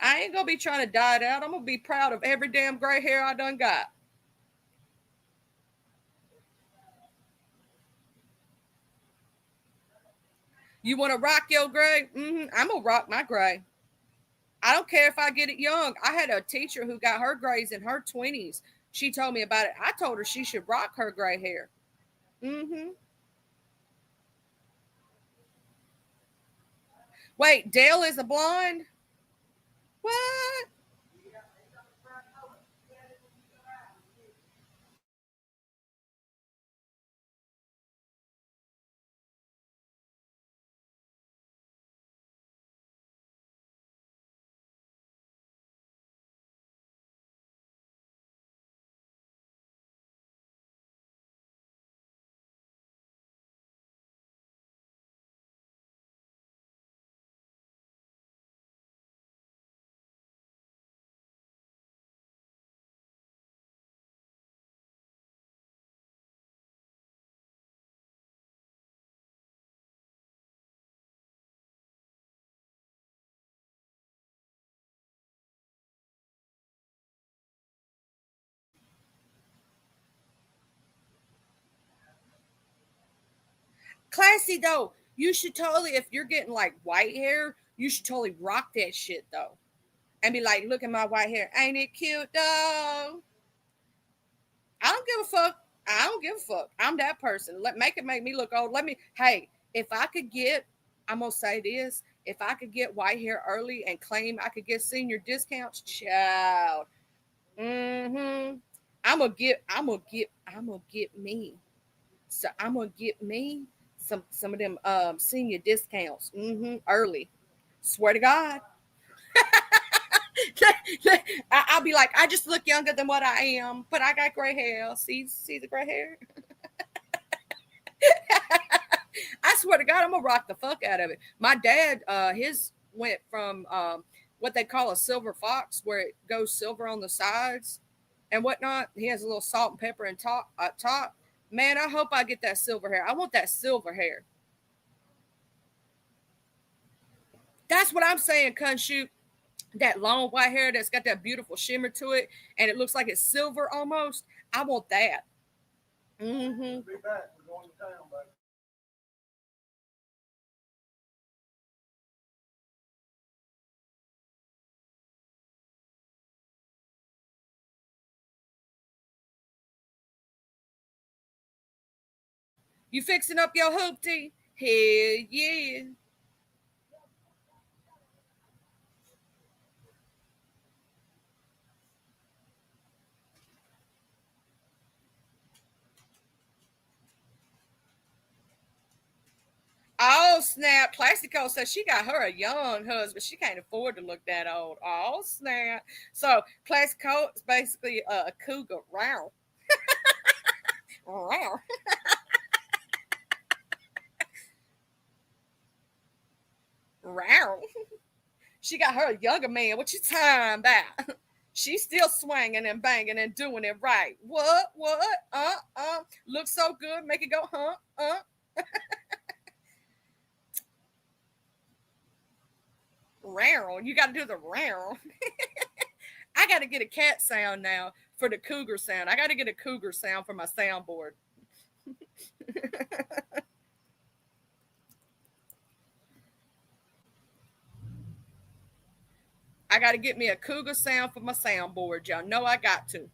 A: I ain't gonna be trying to dye it out. I'm gonna be proud of every damn gray hair I done got. You want to rock your gray? I'm gonna rock my gray. I don't care if I get it young. I had a teacher who got her grays in her 20s. She told me about it. I told her she should rock her gray hair. Mm-hmm. Wait, Dale is a blonde? What? Classy though. You should totally, if you're getting like white hair, you should totally rock that shit though. And be like, look at my white hair. Ain't it cute though? I don't give a fuck. I don't give a fuck. I'm that person. Make me look old. Hey, if I could get, I'm gonna say this. If I could get white hair early and claim I could get senior discounts, child. Mm-hmm. I'm gonna get me. So I'm gonna get me some of them senior discounts. Early. Swear to God. I'll be like, I just look younger than what I am, but I got gray hair. See the gray hair? I swear to God, I'm gonna rock the fuck out of it. My dad, his went from what they call a silver fox, where it goes silver on the sides and whatnot. He has a little salt and pepper and top. Man, I hope I get that silver hair. I want that silver hair. That's what I'm saying, Kun shoot. That long white hair that's got that beautiful shimmer to it, and it looks like it's silver almost. I want that. Mm-hmm.
C: Be back. We're going to town, buddy.
A: You fixing up your hoopty? Hell yeah. Oh snap! Plaxico says she got her a young husband. She can't afford to look that old. Oh snap! So Plaxico is basically a cougar. Wow, wow, wow. She got her a younger man. What you time about? She's still swinging and banging and doing it right. What? What? Looks so good. Make it go, round. You got to do the round. I got to get a cat sound now for the cougar sound. I got to get a cougar sound for my soundboard. I got to get me a cougar sound for my soundboard. Y'all know I got to.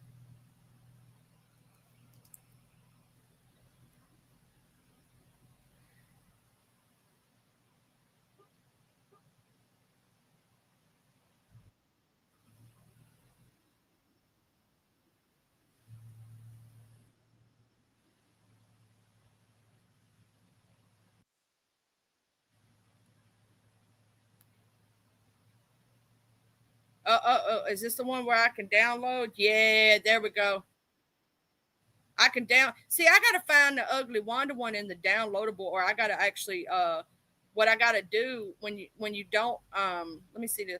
A: Is this the one where I can download? Yeah, there we go. I can down. See, I gotta find the ugly Wanda one in the downloadable, or I gotta actually what I gotta do when you don't let me see this.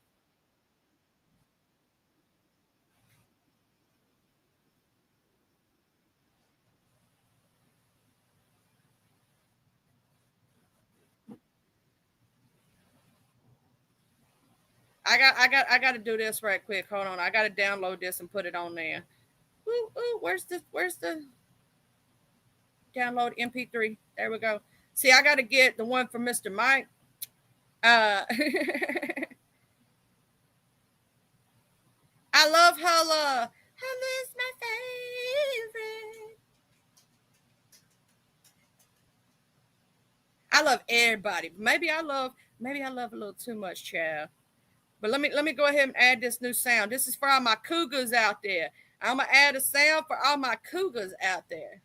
A: I got to do this right quick. Hold on. I got to download this and put it on there. Ooh, where's the download MP3? There we go. See, I got to get the one from Mr. Mike. I love Holla. Holla's my favorite. I love everybody. Maybe I love a little too much, child. But let me go ahead and add this new sound. This is for all my cougars out there. I'm gonna add a sound for all my cougars out there.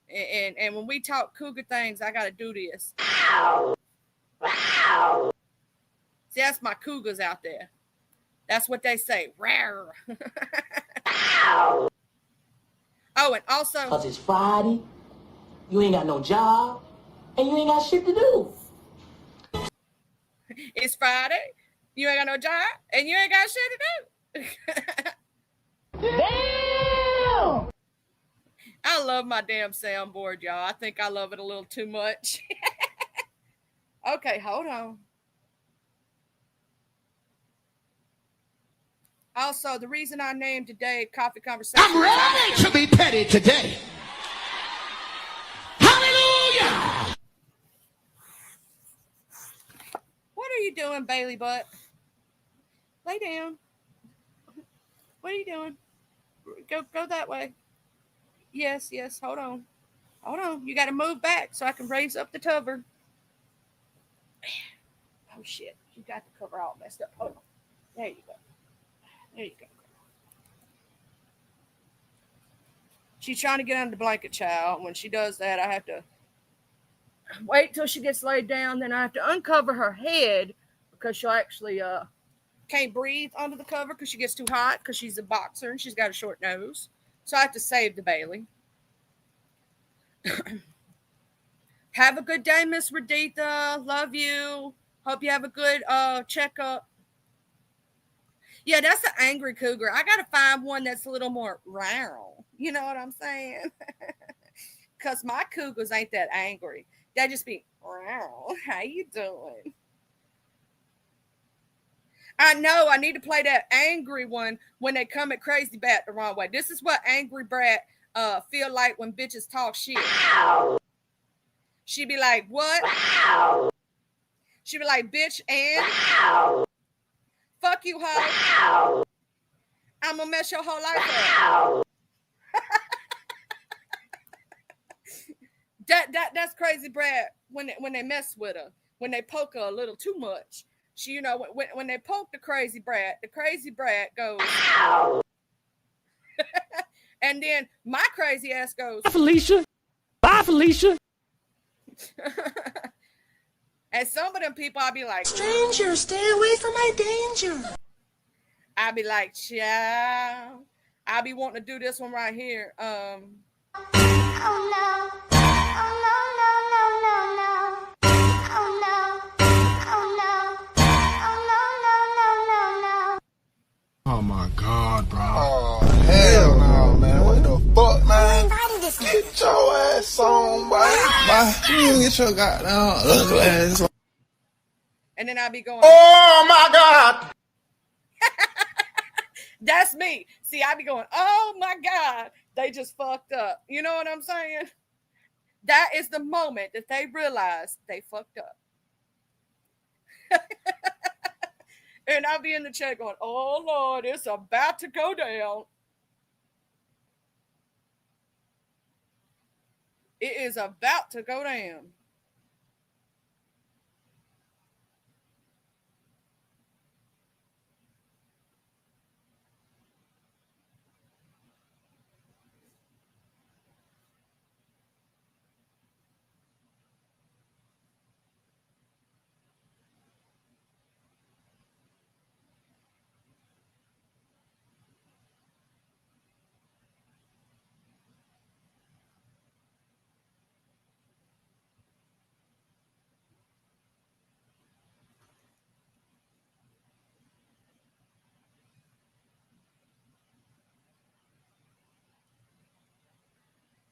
A: And when we talk cougar things, I gotta do this. See, that's my cougars out there. That's what they say. Rawr. Oh, and also,
E: because it's Friday, you ain't got no job, and you ain't got shit to do.
A: It's Friday, you ain't got no job, and you ain't got shit to do. Damn! I love my damn soundboard, y'all. I think I love it a little too much. Okay, hold on. Also, the reason I named today Coffee Conversation.
F: I'm ready to be petty today. Hallelujah!
A: What are you doing, Bailey Butt? Lay down. What are you doing? Go that way. Yes. Hold on. You got to move back so I can raise up the cover. Oh shit! You got the cover all messed up. Hold on. There you go. She's trying to get under the blanket, child. When she does that, I have to wait till she gets laid down. Then I have to uncover her head because she'll actually can't breathe under the cover because she gets too hot because she's a boxer and she's got a short nose. So I have to save the Bailey. Have a good day, Miss Raditha. Love you. Hope you have a good checkup. Yeah, that's an angry cougar. I got to find one that's a little more round. You know what I'm saying? Because my cougars ain't that angry. They just be, round. How you doing? I know I need to play that angry one when they come at Crazy Bat the wrong way. This is what angry brat feel like when bitches talk shit. She be like, what? She be like, bitch, and fuck you, hoe. I'm gonna mess your whole life up. That's Crazy Brat when they mess with her, when they poke her a little too much. She, you know, when they poke the Crazy Brat goes, and then my crazy ass goes,
F: Bye, Felicia. Bye, Felicia.
A: And some of them people, I'll be like,
E: Stranger, stay away from my danger.
A: I'll be like, child. I'll be wanting to do this one right here.
G: Oh no. Oh no, no, no, no, no. Oh no. Oh no. Oh no, no, no, no, no.
F: Oh my God, bro.
H: Oh, hell no, man. What the fuck, man? Get your ass on, boy. Bye. You get your goddamn ugly ass on.
A: And then I'll be going,
H: Oh, my God.
A: that's me. See, I be going, oh my God, they just fucked up. You know what I'm saying? That is the moment that they realize they fucked up. And I'll be in the chat going, oh Lord, it's about to go down. It is about to go down.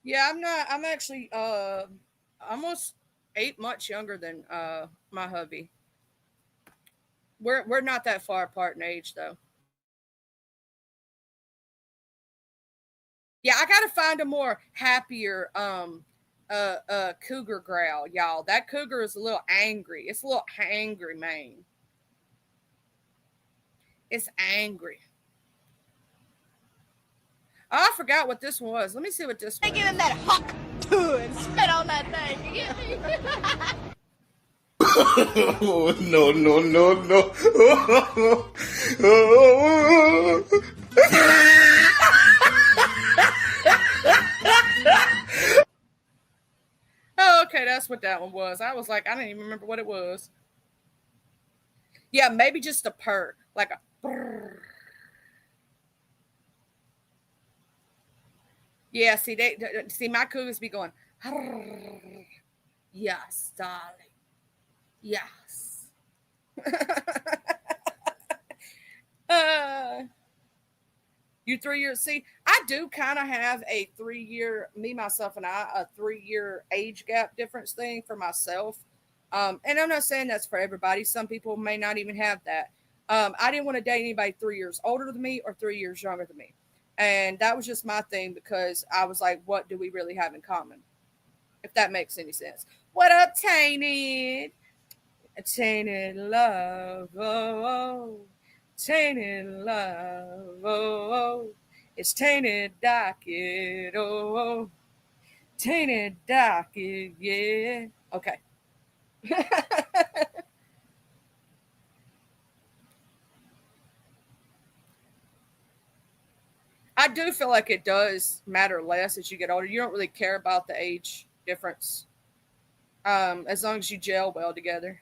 A: Yeah, I'm actually almost 8 months younger than my hubby. We're not that far apart in age though. Yeah, I gotta find a more happier cougar growl, y'all. That cougar is a little angry. It's a little angry, man. It's angry. Oh, I forgot what this one was. Let me see what this one is.
I: Give him that huck to and spit on that thing. You get me?
H: Oh, no, no, no, no.
A: Oh, okay, that's what that one was. I was like, I didn't even remember what it was. Yeah, maybe just a purr, like a brrr. Yeah, see my cougars be going, brrr. Yes, darling. Yes. You 3 years. See, I do kind of have a 3 year, me, myself, and I, a 3 year age gap difference thing for myself. And I'm not saying that's for everybody. Some people may not even have that. I didn't want to date anybody 3 years older than me or 3 years younger than me. And that was just my thing because I was like, what do we really have in common? If that makes any sense. What up, Tainted? Tainted love. Oh. Tainted love, oh, it's tainted docket, oh, tainted docket, yeah. Okay. I do feel like it does matter less as you get older. You don't really care about the age difference, as long as you gel well together.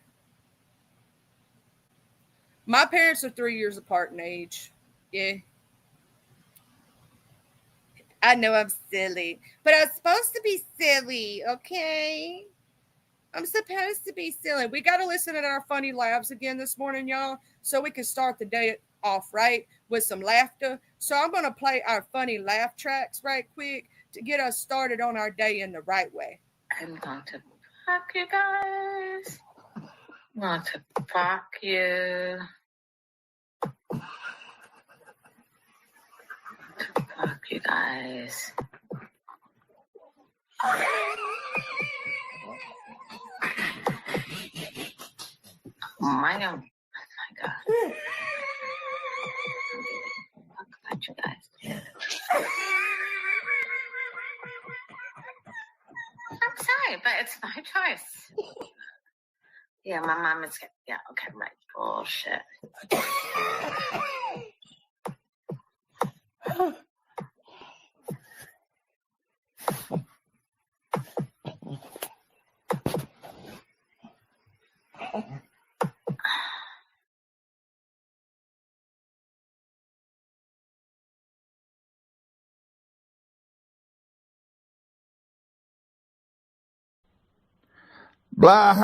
A: My parents are 3 years apart in age. Yeah. I know I'm silly, but I'm supposed to be silly, okay? I'm supposed to be silly. We got to listen to our funny laughs again this morning, y'all, so we can start the day off right with some laughter. So I'm going to play our funny laugh tracks right quick to get us started on our day in the right way.
J: I'm going to fuck you guys. I'm going to fuck you. Fuck you guys. Oh my God. Fuck about you guys. I'm sorry, but it's my choice. Yeah, my mom is. Yeah, okay, right. Bullshit.
H: Blah.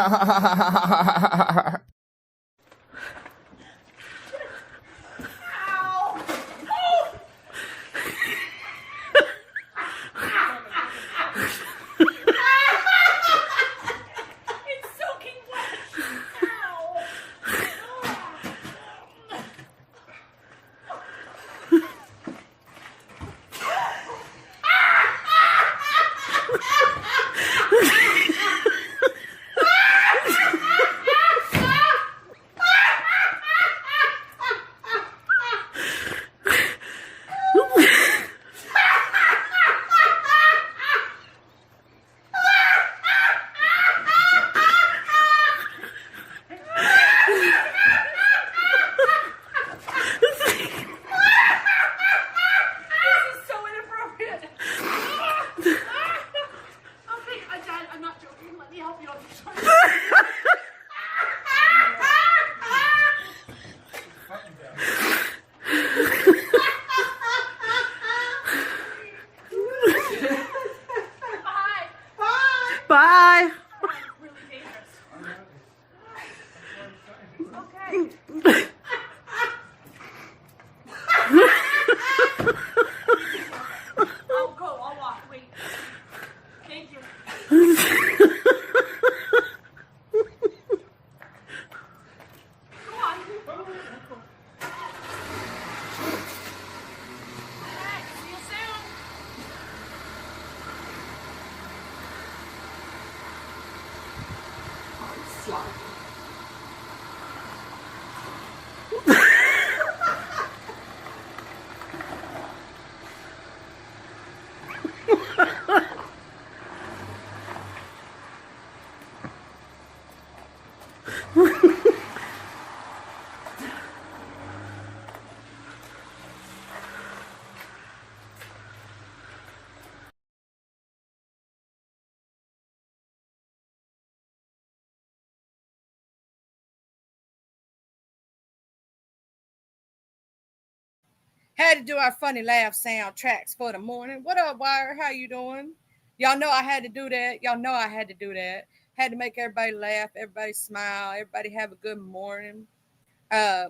A: Had to do our funny laugh soundtracks for the morning. What up, Wire? How you doing? Y'all know I had to do that. Y'all know I had to do that. Had to make everybody laugh, everybody smile, everybody have a good morning.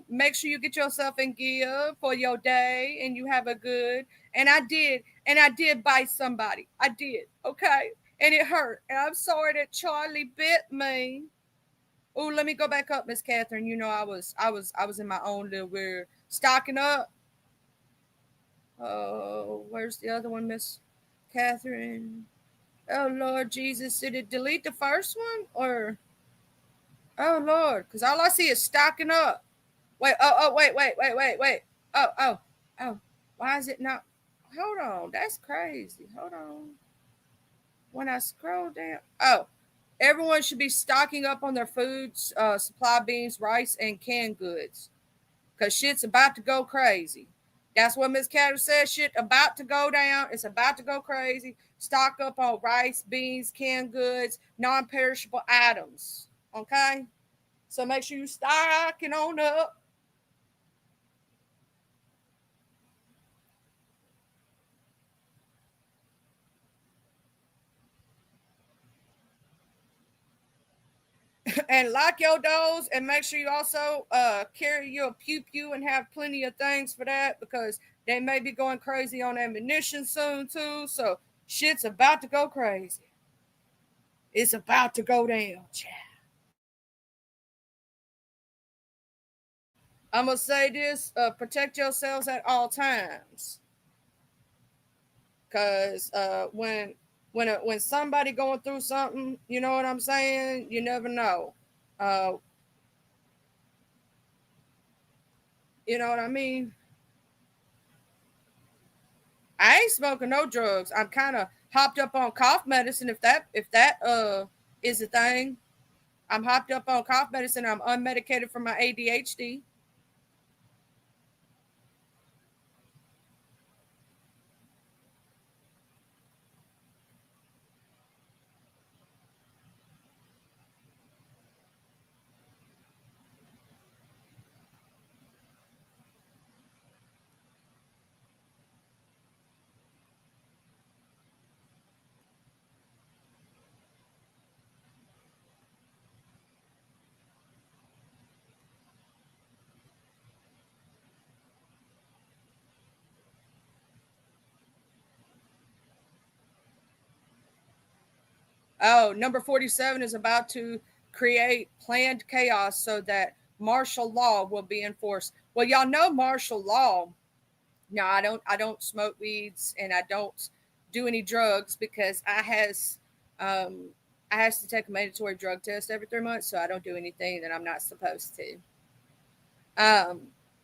A: Make sure you get yourself in gear for your day and you have a good. And I did bite somebody. I did, okay? And it hurt. And I'm sorry that Charlie bit me. Oh, let me go back up, Miss Catherine. You know I was in my own little weird stocking up. Oh, where's the other one, Miss Catherine? Oh Lord Jesus, did it delete the first one or? Oh Lord, because all I see is stocking up. Wait, wait. Oh. Why is it not? Hold on, that's crazy. Hold on. When I scroll down, oh, everyone should be stocking up on their foods, supply beans, rice, and canned goods. Because shit's about to go crazy. That's what Miss Carter says. Shit about to go down. It's about to go crazy. Stock up on rice, beans, canned goods, non-perishable items. Okay? So make sure you stocking on up. And lock your doors and make sure you also carry your pew and have plenty of things for that because they may be going crazy on ammunition soon too. So shit's about to go crazy. It's about to go down, child. I'm going to say this, protect yourselves at all times. Because when somebody going through something, you know what I'm saying? You never know. You know what I mean? I ain't smoking no drugs. I'm kind of hopped up on cough medicine. If that is a thing, I'm hopped up on cough medicine. I'm unmedicated for my ADHD. Oh, number 47 is about to create planned chaos so that martial law will be enforced. Well, y'all know martial law. No, I don't smoke weeds and I don't do any drugs because I has to take a mandatory drug test every 3 months, so I don't do anything that I'm not supposed to.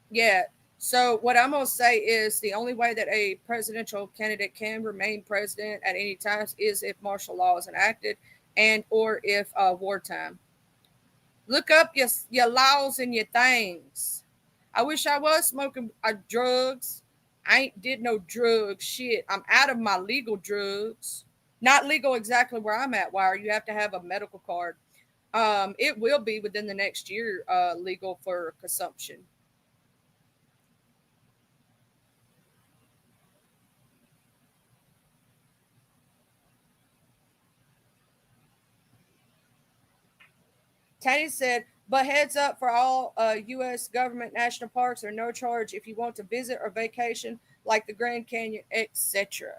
A: Yeah. So what I'm gonna say is the only way that a presidential candidate can remain president at any time is if martial law is enacted and or if wartime. Look up your laws and your things. I wish I was smoking drugs. I ain't did no drug shit. I'm out of my legal drugs. Not legal exactly where I'm at, Wire. You have to have a medical card. It will be within the next year legal for consumption. Tanya said, but heads up for all U.S. government national parks are no charge if you want to visit or vacation like the Grand Canyon, etc.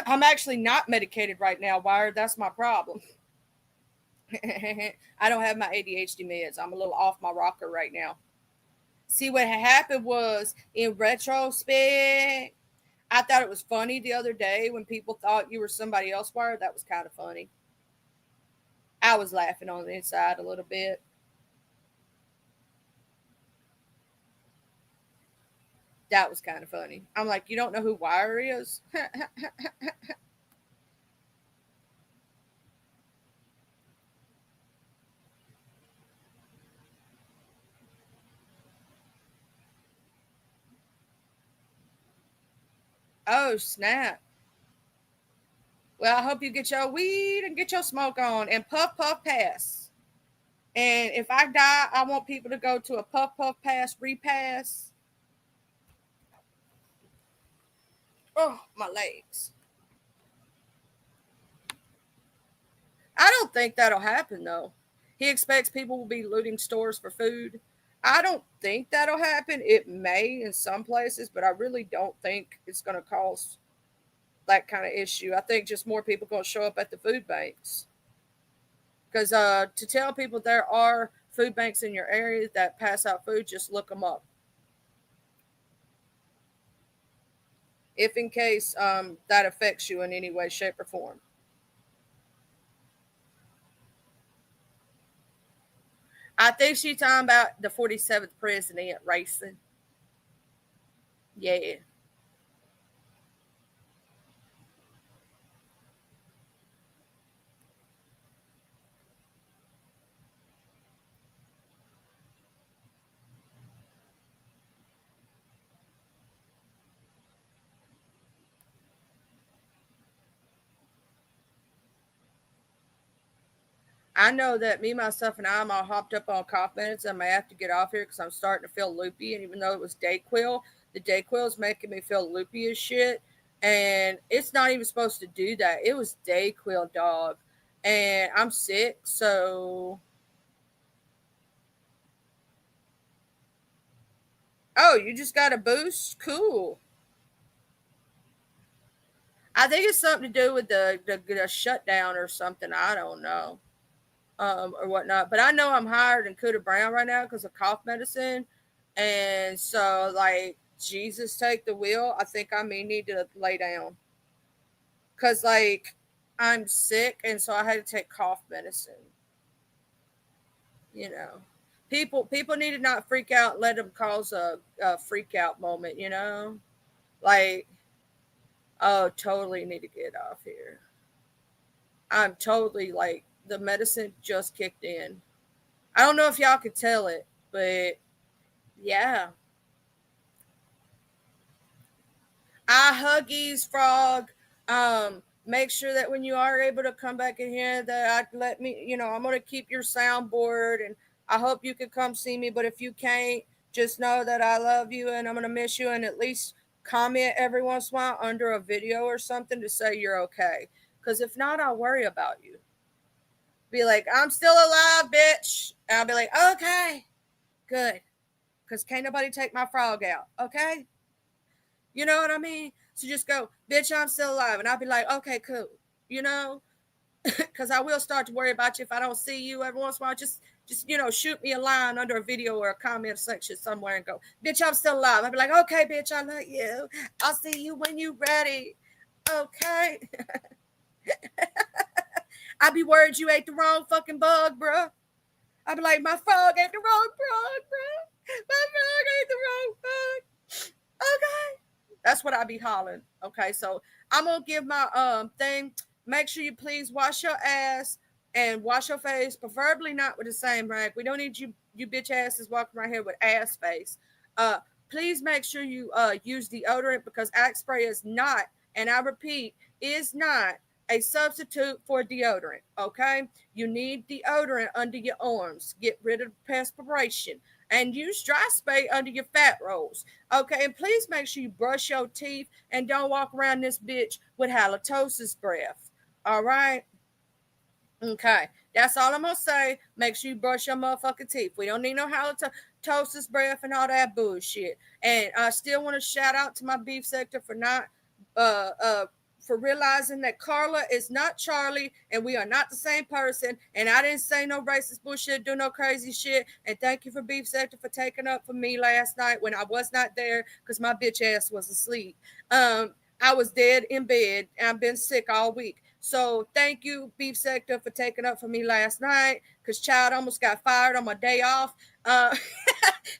A: I'm actually not medicated right now, Wired. That's my problem. I don't have my ADHD meds. I'm a little off my rocker right now. See, what happened was, in retrospect, I thought it was funny the other day when people thought you were somebody else, Wired. That was kind of funny. I was laughing on the inside a little bit. That was kind of funny. I'm like, you don't know who Wire is? Oh, snap. Well, I hope you get your weed and get your smoke on and puff, puff, pass. And if I die, I want people to go to a puff, puff, pass, repass Oh, my legs. I don't think that'll happen, though. He expects people will be looting stores for food. I don't think that'll happen. It may in some places, but I really don't think it's going to cause that kind of issue. I think just more people going to show up at the food banks. Because to tell people there are food banks in your area that pass out food, just look them up. If in case that affects you in any way, shape, or form. I think she's talking about the 47th president racing. Yeah. I know that me, myself, and I'm all hopped up on cough minutes. I may have to get off here because I'm starting to feel loopy. And even though it was Dayquil, the Dayquil is making me feel loopy as shit. And it's not even supposed to do that. It was Dayquil, dog. And I'm sick, so... Oh, you just got a boost? Cool. I think it's something to do with the shutdown or something. I don't know. Or whatnot. But I know I'm higher than Cuda Brown right now because of cough medicine. And so, like, Jesus take the wheel. I think I may need to lay down. Because, like, I'm sick, and so I had to take cough medicine. You know. People need to not freak out and let them cause a freak out moment, you know? Like, oh, totally need to get off here. I'm totally, like, the medicine just kicked in. I don't know if y'all could tell it, but yeah. Huggies, Frog. Make sure that when you are able to come back in here that let me, you know, I'm going to keep your soundboard and I hope you can come see me. But if you can't, just know that I love you and I'm going to miss you. And at least comment every once in a while under a video or something to say you're okay. Because if not, I'll worry about you. Be like, I'm still alive, bitch. And I'll be like, okay, good. Because can't nobody take my frog out, okay? You know what I mean? So just go, bitch, I'm still alive. And I'll be like, okay, cool. You know? Because I will start to worry about you if I don't see you every once in a while. Just you know, shoot me a line under a video or a comment section somewhere and go, bitch, I'm still alive. I'll be like, okay, bitch, I love you. I'll see you when you're ready. Okay? I be worried you ate the wrong fucking bug, bro. I be like, my frog ate the wrong bug, bro. My frog ate the wrong bug. Okay. That's what I be hollering. Okay, so I'm going to give my thing. Make sure you please wash your ass and wash your face, preferably not with the same rag. We don't need you bitch asses walking around here with ass face. Please make sure you use deodorant because Axe Spray is not, and I repeat, is not a substitute for deodorant, okay? You need deodorant under your arms. Get rid of perspiration. And use dry spray under your fat rolls, okay? And please make sure you brush your teeth and don't walk around this bitch with halitosis breath, all right? Okay, that's all I'm going to say. Make sure you brush your motherfucking teeth. We don't need no halitosis breath and all that bullshit. And I still want to shout out to my beef sector for not for realizing that Carla is not Charlie and we are not the same person. And I didn't say no racist bullshit, do no crazy shit. And thank you for Beef Sector for taking up for me last night when I was not there because my bitch ass was asleep. I was dead in bed and I've been sick all week. So thank you, Beef Sector, for taking up for me last night because child almost got fired on my day off.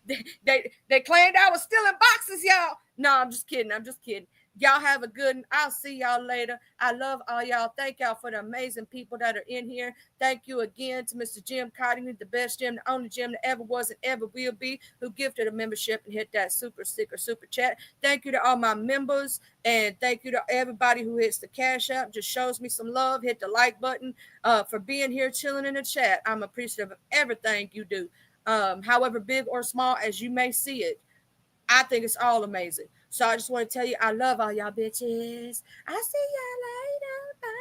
A: They claimed I was still in boxes, y'all. No, I'm just kidding. Y'all have a good one. I'll see y'all later. I love all y'all. Thank y'all for the amazing people that are in here. Thank you again to Mr. Jim Cotting, the best Jim, the only Jim that ever was and ever will be, who gifted a membership and hit that super sticker, super chat. Thank you to all my members, and thank you to everybody who hits the cash app, just shows me some love. Hit the like button for being here, chilling in the chat. I'm appreciative of everything you do, however big or small as you may see it. I think it's all amazing. So I just want to tell you, I love all y'all bitches. I'll see y'all later. Bye.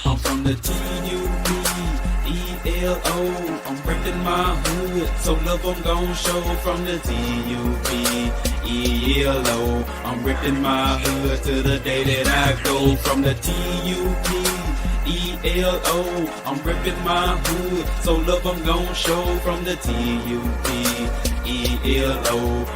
K: I'm from the T-U-B-E-L-O. I'm reppin' my hood, so love I'm gon' show. From the T-U-B-E-L-O. I'm reppin' my hood to the day that I go. From the T-U-B-E-L-O. I'm reppin' my hood, so love I'm gon' show. From the T-U-B-E-L-O.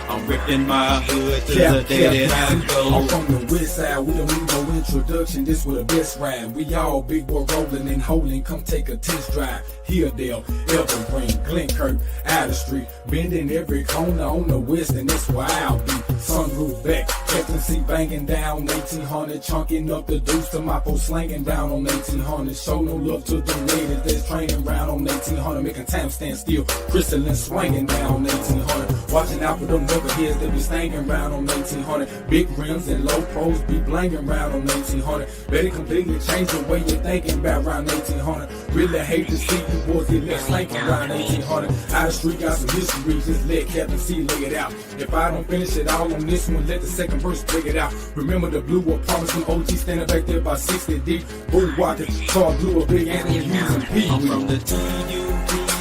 K: I'm reppin' my hood to the day that I go.
L: I'm from the west side, we don't need no introduction, this was the best ride. We all big boy rolling and holding, come take a test drive. Hilldale, Evergreen, Glenkirk, Outer Street, bending every corner on the west, and that's where I'll be. Sunroof back, Captain C banging down 1800, chunking up the deuce to my post slanging down on 1800. Show no love to the ladies that's training round on 1800, making time stand still, crystalline swinging down on 1800. Watching out for them knuckleheads that be staying round on 1800. Big rims and low pros be blanging round on 1800. Better completely change the way you're thinking about around 1800. Really hate to see you boys get left slanking around 1800. Out of street got some history, just let Captain C lay it out. If I don't finish it all on this one, let the second verse break it out. Remember the blue were promising OG standing back there by 60 deep. Bull walking, saw blue a big anthem using P.
K: I'm from the T-U-B-E-L-O.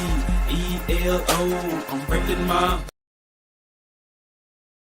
K: I'm reppin' my